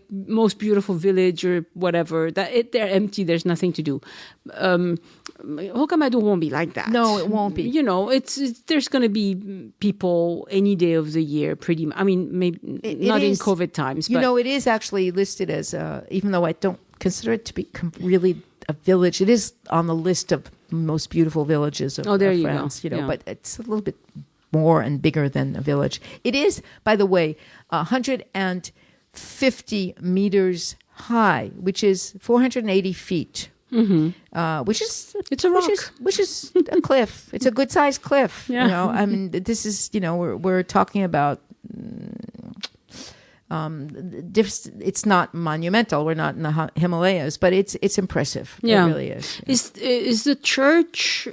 [SPEAKER 1] most beautiful village or whatever that they're empty. There's nothing to do. Hokamadu won't be like that.
[SPEAKER 2] No, it won't be.
[SPEAKER 1] There's going to be people any day of the year. Pretty much. I mean, maybe not in COVID times. But
[SPEAKER 2] it is actually listed as even though I don't consider it to be really a village. It is on the list of most beautiful villages of France.
[SPEAKER 1] Go.
[SPEAKER 2] But it's a little bit more and bigger than a village. It is, by the way, 150 meters high, which is 480 feet. Which is
[SPEAKER 1] it's a rock,
[SPEAKER 2] which is a cliff. It's a good sized cliff. Yeah. I mean, this is we're talking about. It's not monumental. We're not in the Himalayas, but it's impressive. Yeah. It really is.
[SPEAKER 1] Is the church?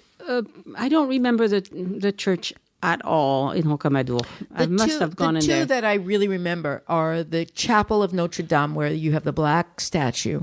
[SPEAKER 1] I don't remember the church at all in Hokamadu. I must have gone in there.
[SPEAKER 2] The two that I really remember are the Chapel of Notre Dame, where you have the black statue,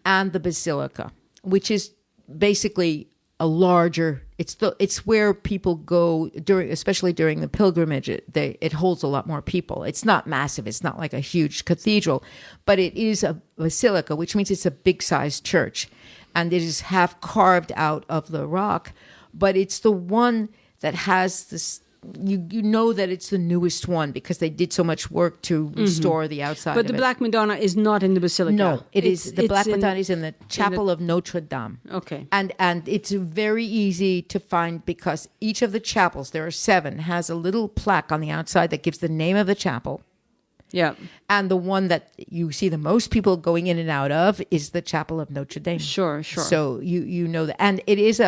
[SPEAKER 2] and the Basilica, which is basically a larger. It's where people go especially during the pilgrimage. It holds a lot more people. It's not massive. It's not like a huge cathedral, but it is a basilica, which means it's a big sized church, and it is half carved out of the rock. But it's the one that has this, you know that it's the newest one because they did so much work to restore the outside.
[SPEAKER 1] But the Black Madonna is not in the Basilica.
[SPEAKER 2] No, the Black Madonna is in the Chapel of Notre Dame.
[SPEAKER 1] Okay.
[SPEAKER 2] And it's very easy to find because each of the chapels, there are 7, has a little plaque on the outside that gives the name of the chapel.
[SPEAKER 1] Yeah.
[SPEAKER 2] And the one that you see the most people going in and out of is the Chapel of Notre Dame.
[SPEAKER 1] Sure.
[SPEAKER 2] So you know that. And it is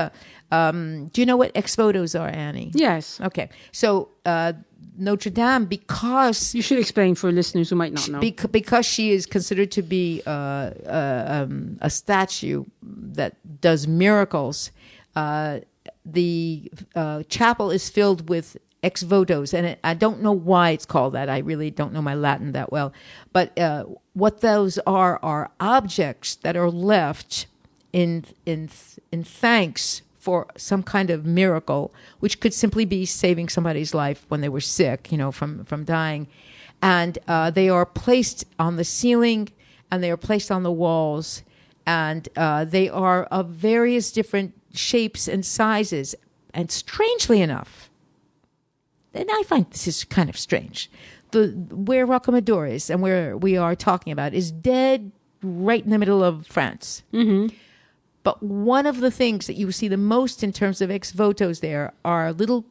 [SPEAKER 2] do you know what ex-votos are, Annie?
[SPEAKER 1] Yes.
[SPEAKER 2] Okay. So Notre Dame, because...
[SPEAKER 1] You should explain for listeners who might not know.
[SPEAKER 2] Because she is considered to be a statue that does miracles, the chapel is filled with ex-votos, and I don't know why it's called that. I really don't know my Latin that well. But what those are objects that are left in thanks for some kind of miracle, which could simply be saving somebody's life when they were sick, from dying. And they are placed on the ceiling, and they are placed on the walls, and they are of various different shapes and sizes. And strangely enough, and I find this is kind of strange. Where Rocamadour is and where we are talking about is dead right in the middle of France.
[SPEAKER 1] Mm-hmm.
[SPEAKER 2] But one of the things that you see the most in terms of ex-votos there are little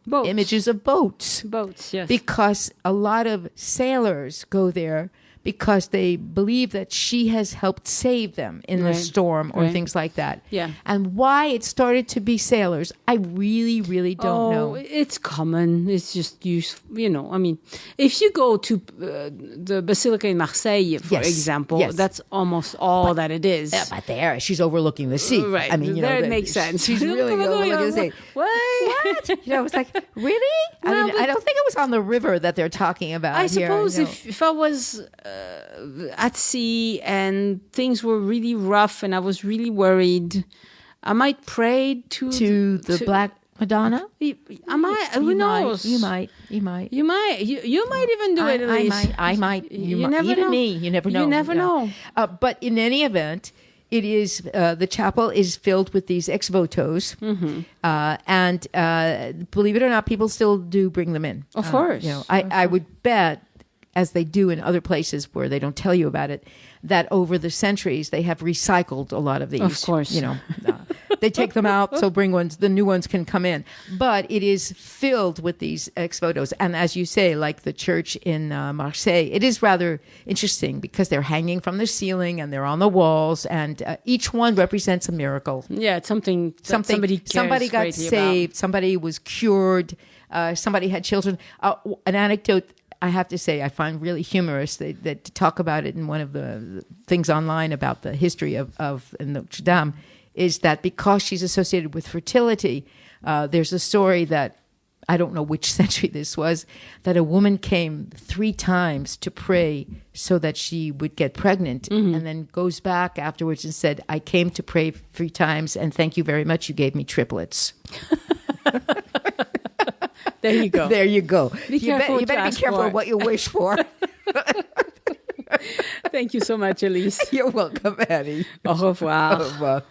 [SPEAKER 1] Boats.
[SPEAKER 2] images of boats.
[SPEAKER 1] Boats, yes.
[SPEAKER 2] Because a lot of sailors go there because they believe that she has helped save them in the storm or things like that.
[SPEAKER 1] Yeah.
[SPEAKER 2] And why it started to be sailors, I really, really don't know.
[SPEAKER 1] It's common. It's just I mean, if you go to the Basilica in Marseille, for example, that's almost all that it is.
[SPEAKER 2] But there, she's overlooking the sea.
[SPEAKER 1] Right.
[SPEAKER 2] I mean,
[SPEAKER 1] there it makes sense.
[SPEAKER 2] She's really overlooking the sea.
[SPEAKER 1] What?
[SPEAKER 2] It's like, really? I don't think it was on the river that they're talking about
[SPEAKER 1] I
[SPEAKER 2] here.
[SPEAKER 1] suppose if I was at sea and things were really rough and I was really worried, I might pray to
[SPEAKER 2] the Black Madonna.
[SPEAKER 1] I might. Who knows?
[SPEAKER 2] You might.
[SPEAKER 1] You might even do it.
[SPEAKER 2] I might. You
[SPEAKER 1] never
[SPEAKER 2] even
[SPEAKER 1] know.
[SPEAKER 2] me. You never know.
[SPEAKER 1] You never know.
[SPEAKER 2] But in any event, it is the chapel is filled with these ex votos, and believe it or not, people still do bring them in.
[SPEAKER 1] Of course.
[SPEAKER 2] I would bet, as they do in other places where they don't tell you about it, that over the centuries they have recycled a lot of these.
[SPEAKER 1] Of course.
[SPEAKER 2] They take them out, so the new ones can come in. But it is filled with these ex votos. And as you say, like the church in Marseille, it is rather interesting because they're hanging from the ceiling and they're on the walls, and each one represents a miracle.
[SPEAKER 1] Yeah, it's something somebody
[SPEAKER 2] got saved, somebody was cured, somebody had children. An anecdote I have to say I find really humorous that talk about it in one of the things online about the history of Notre Dame is that because she's associated with fertility, there's a story that, I don't know which century this was, that a woman came 3 times to pray so that she would get pregnant, and then goes back afterwards and said, I came to pray 3 times and thank you very much, you gave me triplets.
[SPEAKER 1] There you go.
[SPEAKER 2] There you go.
[SPEAKER 1] You better
[SPEAKER 2] be careful of what you wish for.
[SPEAKER 1] Thank you so much, Elyse.
[SPEAKER 2] You're welcome, Annie.
[SPEAKER 1] Au revoir.
[SPEAKER 2] Au revoir.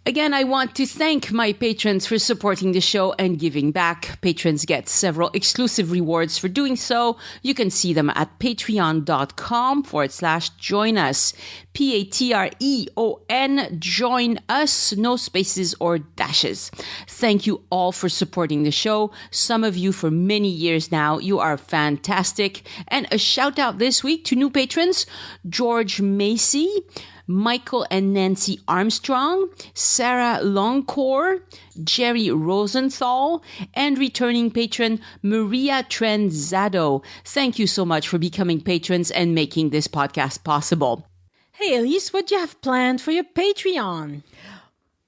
[SPEAKER 1] Again, I want to thank my patrons for supporting the show and giving back. Patrons get several exclusive rewards for doing so. You can see them at patreon.com/join us. Patreon, join us, no spaces or dashes. Thank you all for supporting the show. Some of you for many years now. You are fantastic. And a shout out this week to new patrons, George Macy, Michael and Nancy Armstrong, Sarah Longcore, Jerry Rosenthal, and returning patron Maria Trenzado. Thank you so much for becoming patrons and making this podcast possible. Hey, Elyse, what do you have planned for your Patreon?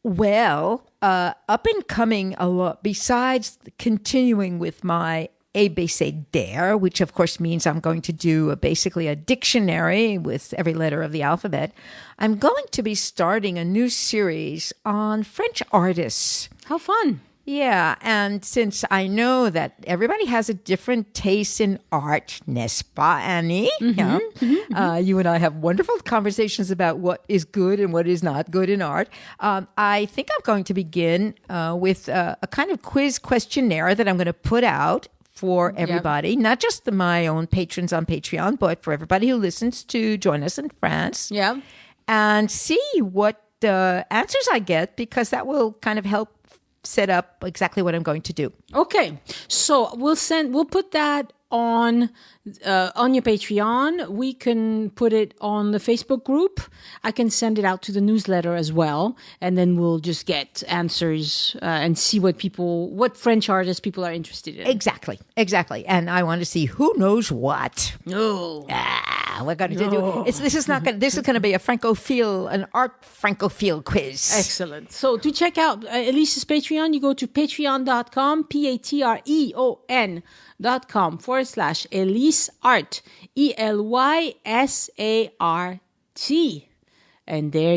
[SPEAKER 2] Well, up and coming a lot, besides continuing with my ABCDR, which of course means I'm going to do basically a dictionary with every letter of the alphabet, I'm going to be starting a new series on French artists.
[SPEAKER 1] How fun.
[SPEAKER 2] Yeah, and since I know that everybody has a different taste in art, n'est-ce pas, Annie? You and I have wonderful conversations about what is good and what is not good in art. I think I'm going to begin with a kind of quiz questionnaire that I'm going to put out for everybody, not just my own patrons on Patreon, but for everybody who listens to Join Us in France.
[SPEAKER 1] Yeah.
[SPEAKER 2] And see what answers I get, because that will kind of help set up exactly what I'm going to do.
[SPEAKER 1] Okay. So we'll put that on your Patreon. We can put it on the Facebook group. I can send it out to the newsletter as well, and then we'll just get answers and see what French artists people are interested in.
[SPEAKER 2] Exactly. And I want to see who knows what.
[SPEAKER 1] No.
[SPEAKER 2] We're going to do. This is going to be an art Francophile quiz.
[SPEAKER 1] Excellent. So to check out Elyse's Patreon, you go to patreon.com, patreon.com/Elyse Art, ELYSART. And there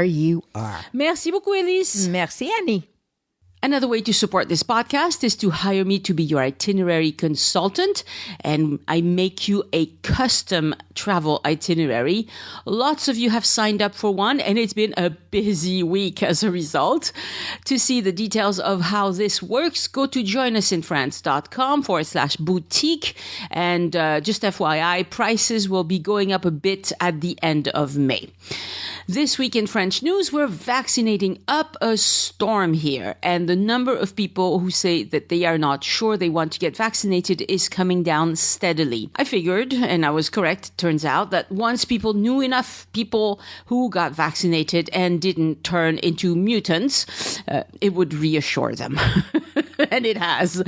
[SPEAKER 1] you are.
[SPEAKER 2] Merci beaucoup, Elyse.
[SPEAKER 1] Merci,
[SPEAKER 2] Merci, Annie.
[SPEAKER 1] Another way to support this podcast is to hire me to be your itinerary consultant, and I make you a custom travel itinerary. Lots of you have signed up for one, and it's been a busy week as a result. To see the details of how this works, go to joinusinfrance.com/boutique. And just FYI, prices will be going up a bit at the end of May. This week in French news, we're vaccinating up a storm here, and the number of people who say that they are not sure they want to get vaccinated is coming down steadily. I figured, and I was correct, it turns out, that once people knew enough people who got vaccinated and didn't turn into mutants, it would reassure them. And it has.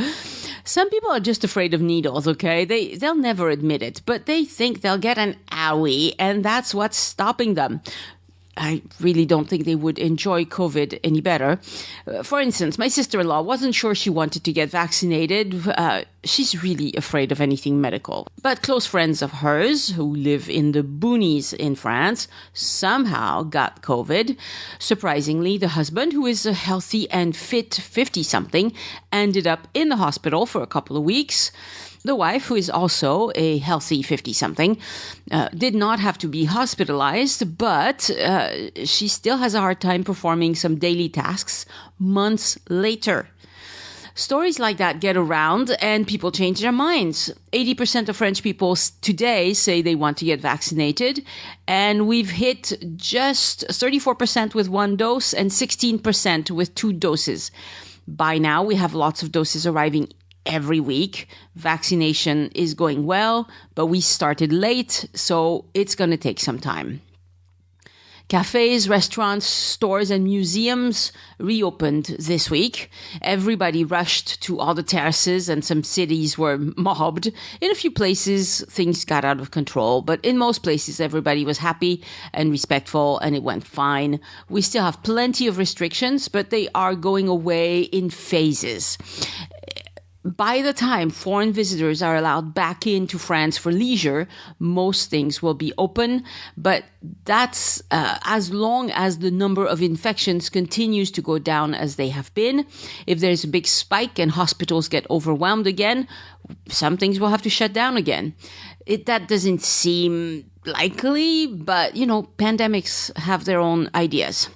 [SPEAKER 1] Some people are just afraid of needles, okay? They'll never admit it, but they think they'll get an owie, and that's what's stopping them. I really don't think they would enjoy COVID any better. For instance, my sister-in-law wasn't sure she wanted to get vaccinated. She's really afraid of anything medical. But close friends of hers who live in the boonies in France somehow got COVID. Surprisingly, the husband, who is a healthy and fit 50-something, ended up in the hospital for a couple of weeks. The wife, who is also a healthy 50-something, did not have to be hospitalized, but she still has a hard time performing some daily tasks months later. Stories like that get around and people change their minds. 80% of French people today say they want to get vaccinated, and we've hit just 34% with one dose and 16% with 2 doses. By now, we have lots of doses arriving every week. Vaccination is going well, but we started late, so it's going to take some time. Cafes, restaurants, stores, and museums reopened this week. Everybody rushed to all the terraces, and some cities were mobbed. In a few places, things got out of control, but in most places, everybody was happy and respectful, and it went fine. We still have plenty of restrictions, but they are going away in phases. By the time foreign visitors are allowed back into France for leisure, most things will be open, but that's as long as the number of infections continues to go down as they have been. If there's a big spike and hospitals get overwhelmed again, some things will have to shut down again. That doesn't seem likely, but, pandemics have their own ideas.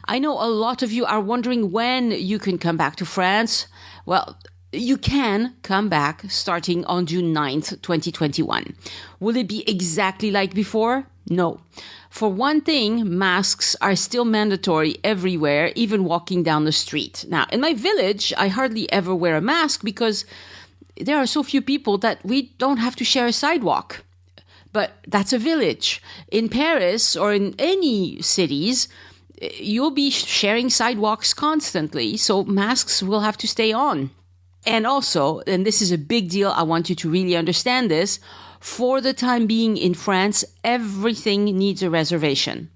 [SPEAKER 1] I know a lot of you are wondering when you can come back to France. Well, you can come back starting on June 9th, 2021. Will it be exactly like before? No. For one thing, masks are still mandatory everywhere, even walking down the street. Now, in my village, I hardly ever wear a mask because there are so few people that we don't have to share a sidewalk. But that's a village. In Paris or in any cities, you'll be sharing sidewalks constantly, so masks will have to stay on. And also, and this is a big deal, I want you to really understand this, for the time being in France, everything needs a reservation.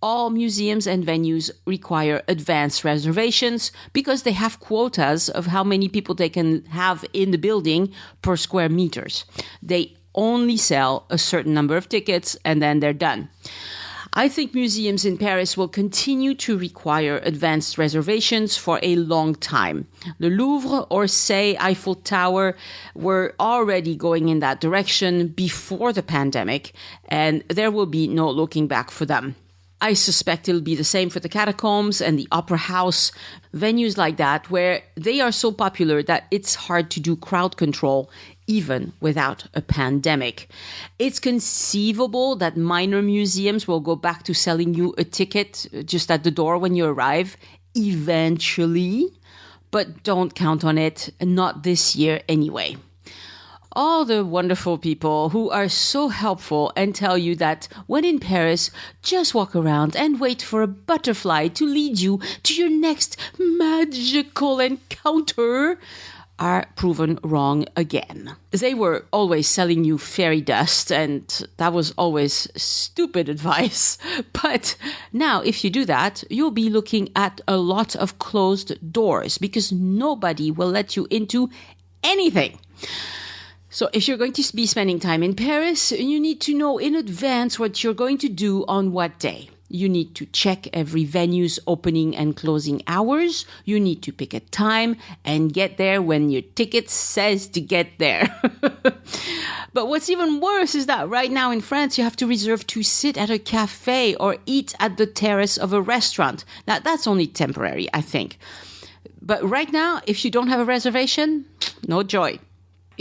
[SPEAKER 1] All museums and venues require advance reservations because they have quotas of how many people they can have in the building per square meters. They only sell a certain number of tickets and then they're done. I think museums in Paris will continue to require advanced reservations for a long time. The Louvre, Orsay, Eiffel Tower were already going in that direction before the pandemic, and there will be no looking back for them. I suspect it'll be the same for the catacombs and the opera house, venues like that, where they are so popular that it's hard to do crowd control, even without a pandemic. It's conceivable that minor museums will go back to selling you a ticket just at the door when you arrive, eventually, but don't count on it, not this year anyway. All the wonderful people who are so helpful and tell you that when in Paris, just walk around and wait for a butterfly to lead you to your next magical encounter are proven wrong again. They were always selling you fairy dust, and that was always stupid advice. But now, if you do that, you'll be looking at a lot of closed doors because nobody will let you into anything. So if you're going to be spending time in Paris, you need to know in advance what you're going to do on what day. You need to check every venue's opening and closing hours. You need to pick a time and get there when your ticket says to get there. But what's even worse is that right now in France, you have to reserve to sit at a cafe or eat at the terrace of a restaurant. Now, that's only temporary, I think. But right now, if you don't have a reservation, no joy.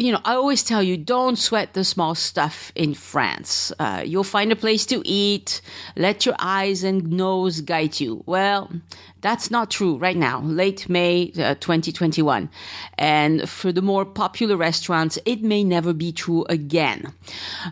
[SPEAKER 1] I always tell you, don't sweat the small stuff in France. You'll find a place to eat. Let your eyes and nose guide you. Well, that's not true right now, late May 2021. And for the more popular restaurants, it may never be true again.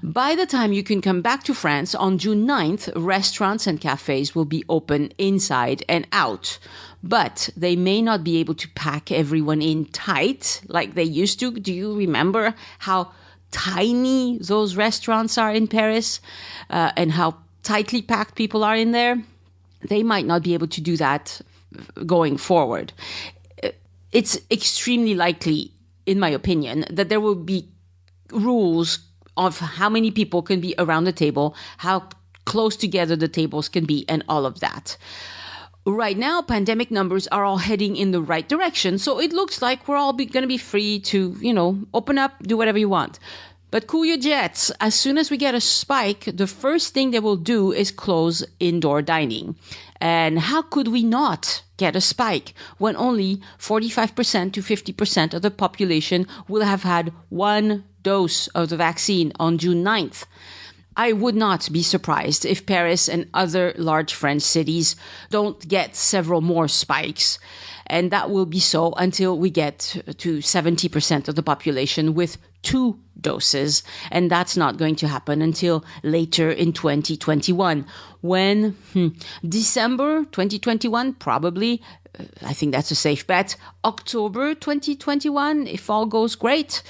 [SPEAKER 1] By the time you can come back to France on June 9th, restaurants and cafes will be open inside and out. But they may not be able to pack everyone in tight like they used to. Do you remember how tiny those restaurants are in Paris and how tightly packed people are in there? They might not be able to do that going forward. It's extremely likely, in my opinion, that there will be rules of how many people can be around the table, how close together the tables can be, and all of that. Right now, pandemic numbers are all heading in the right direction, so it looks like we're all going to be free to, open up, do whatever you want. But cool your jets. As soon as we get a spike, the first thing they will do is close indoor dining. And how could we not get a spike when only 45% to 50% of the population will have had one dose of the vaccine on June 9th? I would not be surprised if Paris and other large French cities don't get several more spikes. And that will be so until we get to 70% of the population with 2 doses. And that's not going to happen until later in 2021. When? December 2021, probably. I think that's a safe bet. October 2021, if all goes great.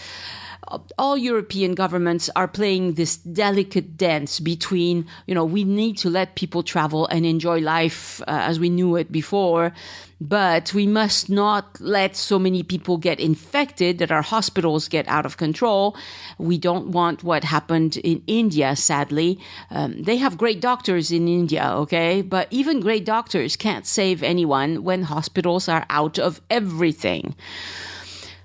[SPEAKER 1] All European governments are playing this delicate dance between, we need to let people travel and enjoy life as we knew it before, but we must not let so many people get infected that our hospitals get out of control. We don't want what happened in India, sadly. They have great doctors in India, okay? But even great doctors can't save anyone when hospitals are out of everything.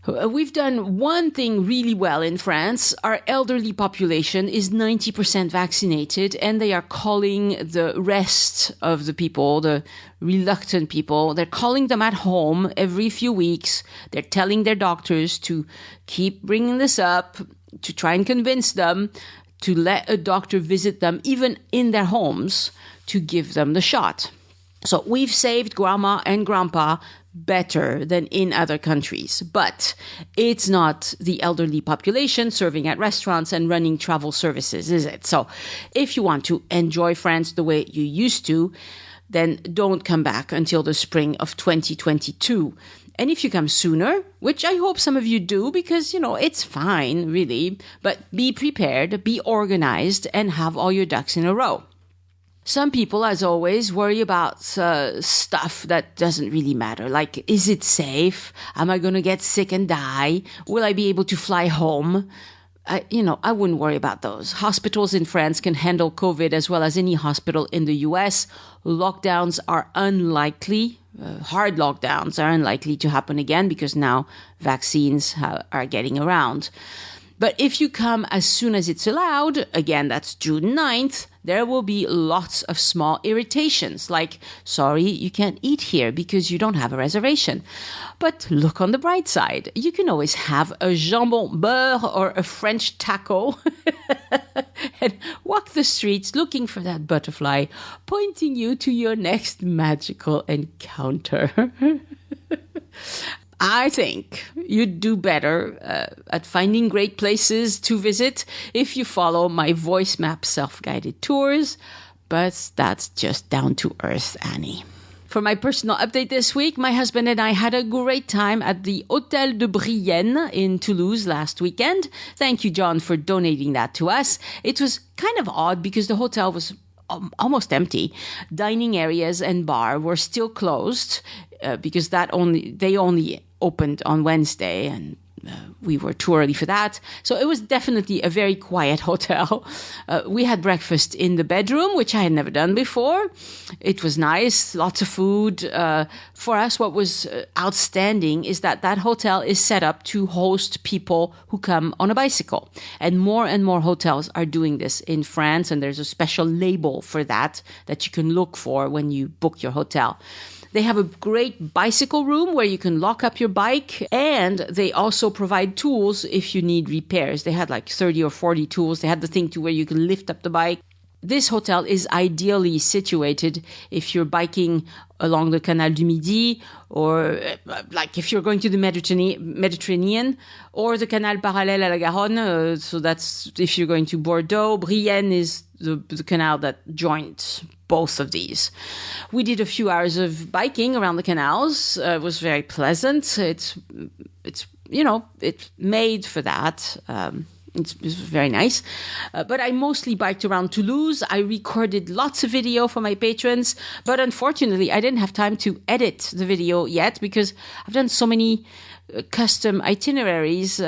[SPEAKER 1] We've done one thing really well in France. Our elderly population is 90% vaccinated, and they are calling the rest of the people, the reluctant people, they're calling them at home every few weeks. They're telling their doctors to keep bringing this up, to try and convince them to let a doctor visit them, even in their homes, to give them the shot. So we've saved grandma and grandpa better than in other countries. But it's not the elderly population serving at restaurants and running travel services, is it? So if you want to enjoy France the way you used to, then don't come back until the spring of 2022. And if you come sooner, which I hope some of you do, because, it's fine, really, but be prepared, be organized, and have all your ducks in a row. Some people, as always, worry about stuff that doesn't really matter. Like, is it safe? Am I going to get sick and die? Will I be able to fly home? I wouldn't worry about those. Hospitals in France can handle COVID as well as any hospital in the US. Lockdowns are unlikely. Hard lockdowns are unlikely to happen again because now vaccines are getting around. But if you come as soon as it's allowed, again, that's June 9th, there will be lots of small irritations, like, sorry, you can't eat here because you don't have a reservation. But look on the bright side. You can always have a jambon beurre or a French taco and walk the streets looking for that butterfly, pointing you to your next magical encounter. I think you'd do better at finding great places to visit if you follow my voice map self-guided tours, but that's just down to earth, Annie. For my personal update this week, my husband and I had a great time at the Hôtel de Brienne in Toulouse last weekend. Thank you, John, for donating that to us. It was kind of odd because the hotel was almost empty. Dining areas and bar were still closed because they only opened on Wednesday, and we were too early for that. So it was definitely a very quiet hotel. We had breakfast in the bedroom, which I had never done before. It was nice, lots of food. For us, what was outstanding is that hotel is set up to host people who come on a bicycle. And more hotels are doing this in France. And there's a special label for that you can look for when you book your hotel. They have a great bicycle room where you can lock up your bike, and they also provide tools if you need repairs. They had like 30 or 40 tools. They had the thing to where you can lift up the bike. This hotel is ideally situated if you're biking along the Canal du Midi, or like if you're going to the Mediterranean or the Canal Parallèle à la Garonne. So that's if you're going to Bordeaux. Brienne is the canal that joins both of these. We did a few hours of biking around the canals. It was very pleasant. It's made for that. It was very nice. But I mostly biked around Toulouse. I recorded lots of video for my patrons. But unfortunately, I didn't have time to edit the video yet because I've done so many custom itineraries.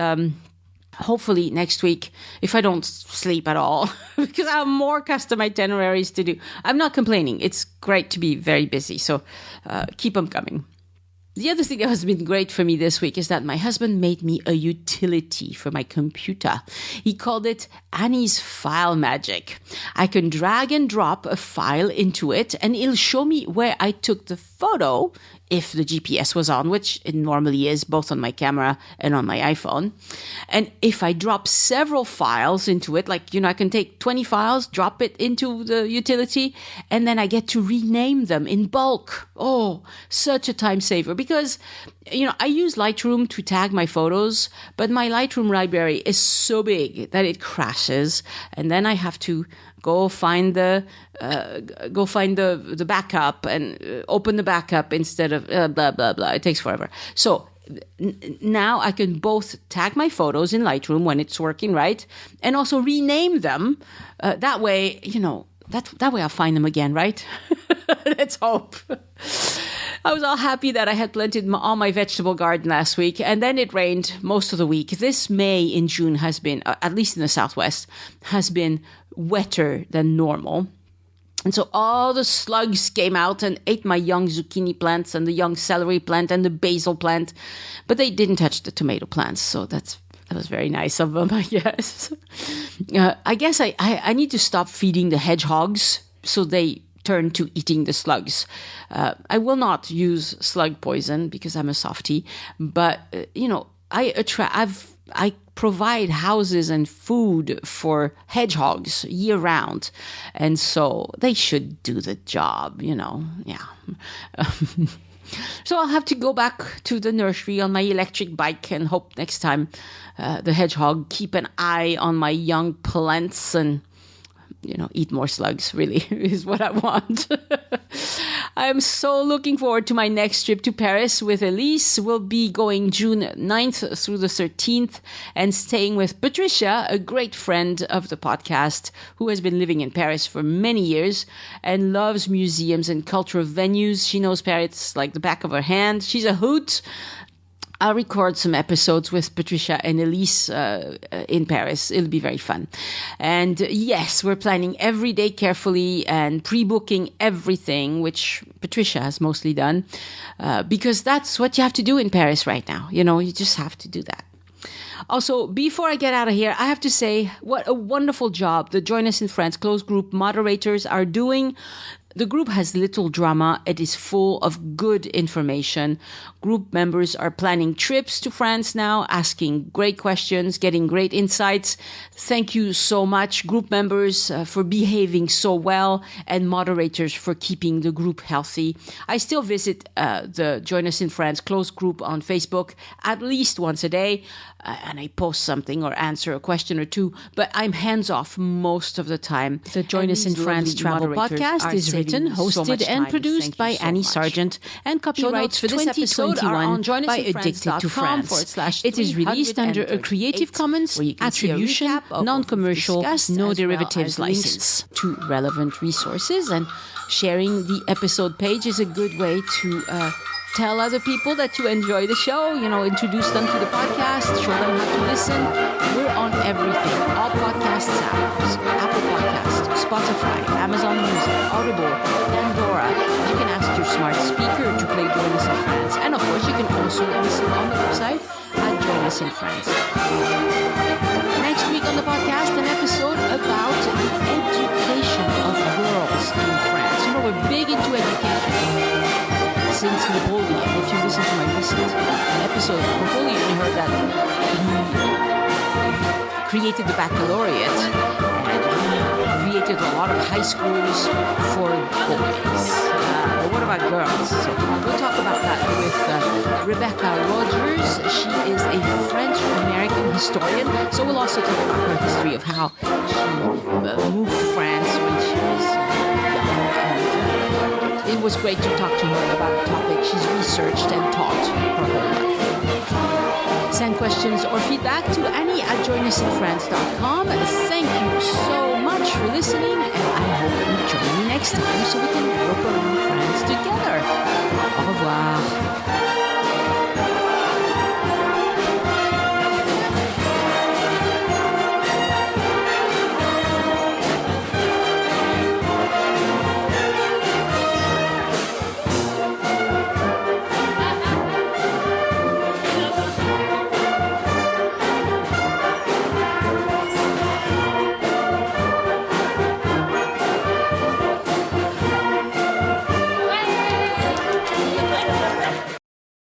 [SPEAKER 1] Hopefully next week, if I don't sleep at all, because I have more custom itineraries to do. I'm not complaining. It's great to be very busy. So keep them coming. The other thing that has been great for me this week is that my husband made me a utility for my computer. He called it Annie's File Magic. I can drag and drop a file into it, and it'll show me where I took the photo if the GPS was on, which it normally is, both on my camera and on my iPhone. And if I drop several files into it, like, I can take 20 files, drop it into the utility, and then I get to rename them in bulk. Oh, such a time saver. Because, I use Lightroom to tag my photos, but my Lightroom library is so big that it crashes. And then I have to go find the backup and open the backup instead of blah, blah, blah. It takes forever. So now I can both tag my photos in Lightroom when it's working right and also rename them. That way, that way I'll find them again, right? Let's hope. I was all happy that I had planted all my vegetable garden last week, and then it rained most of the week. This May in June has been, at least in the Southwest, has been wetter than normal. And so all the slugs came out and ate my young zucchini plants and the young celery plant and the basil plant, but they didn't touch the tomato plants. So that was very nice of them, I guess. I guess I need to stop feeding the hedgehogs so they turn to eating the slugs. I will not use slug poison because I'm a softie, but I provide houses and food for hedgehogs year round, and so they should do the job. Yeah. So I'll have to go back to the nursery on my electric bike and hope next time the hedgehog keep an eye on my young plants and eat more slugs, really, is what I want. I'm so looking forward to my next trip to Paris with Elyse. We'll be going June 9th through the 13th and staying with Patricia, a great friend of the podcast who has been living in Paris for many years and loves museums and cultural venues. She knows Paris like the back of her hand. She's a hoot. I'll record some episodes with Patricia and Elyse in Paris. It'll be very fun. And yes, we're planning every day carefully and pre-booking everything, which Patricia has mostly done, because that's what you have to do in Paris right now. You just have to do that. Also, before I get out of here, I have to say what a wonderful job the Join Us in France closed group moderators are doing. The group has little drama. It is full of good information. Group members are planning trips to France now, asking great questions, getting great insights. Thank you so much, group members, for behaving so well, and moderators for keeping the group healthy. I still visit the Join Us in France closed group on Facebook at least once a day, and I post something or answer a question or two, but I'm hands-off most of the time. The Join Us in France travel podcast is written, hosted, and produced by Annie Sargent, and copyrights for this episode are on by Addicted to France. It is released under a Creative Commons Attribution, Non-Commercial, No Derivatives license. To relevant resources, and sharing the episode page is a good way to Tell other people that you enjoy the show. Introduce them to the podcast. Show them how to listen. We're on everything. All podcast apps. Apple Podcasts, Spotify, Amazon Music, Audible, Pandora. You can ask your smart speaker to play Join Us in France. And of course, you can also listen on the website at Join Us in France. Next week on the podcast, an episode about the education of girls in France. We're big into education. Since Napoleon, if you listen to my recent episode of Napoleon, you heard that he created the baccalaureate and he created a lot of high schools for boys. But what about girls? So we'll talk about that with Rebecca Rogers. She is a French-American historian, so we'll also talk about her history of how she moved to France when she was young. It was great to talk to her about a topic she's researched and taught her whole life. Send questions or feedback to Annie@joinusinfrance.com. Thank you so much for listening, and I hope you join me next time so we can look around France together. Au revoir.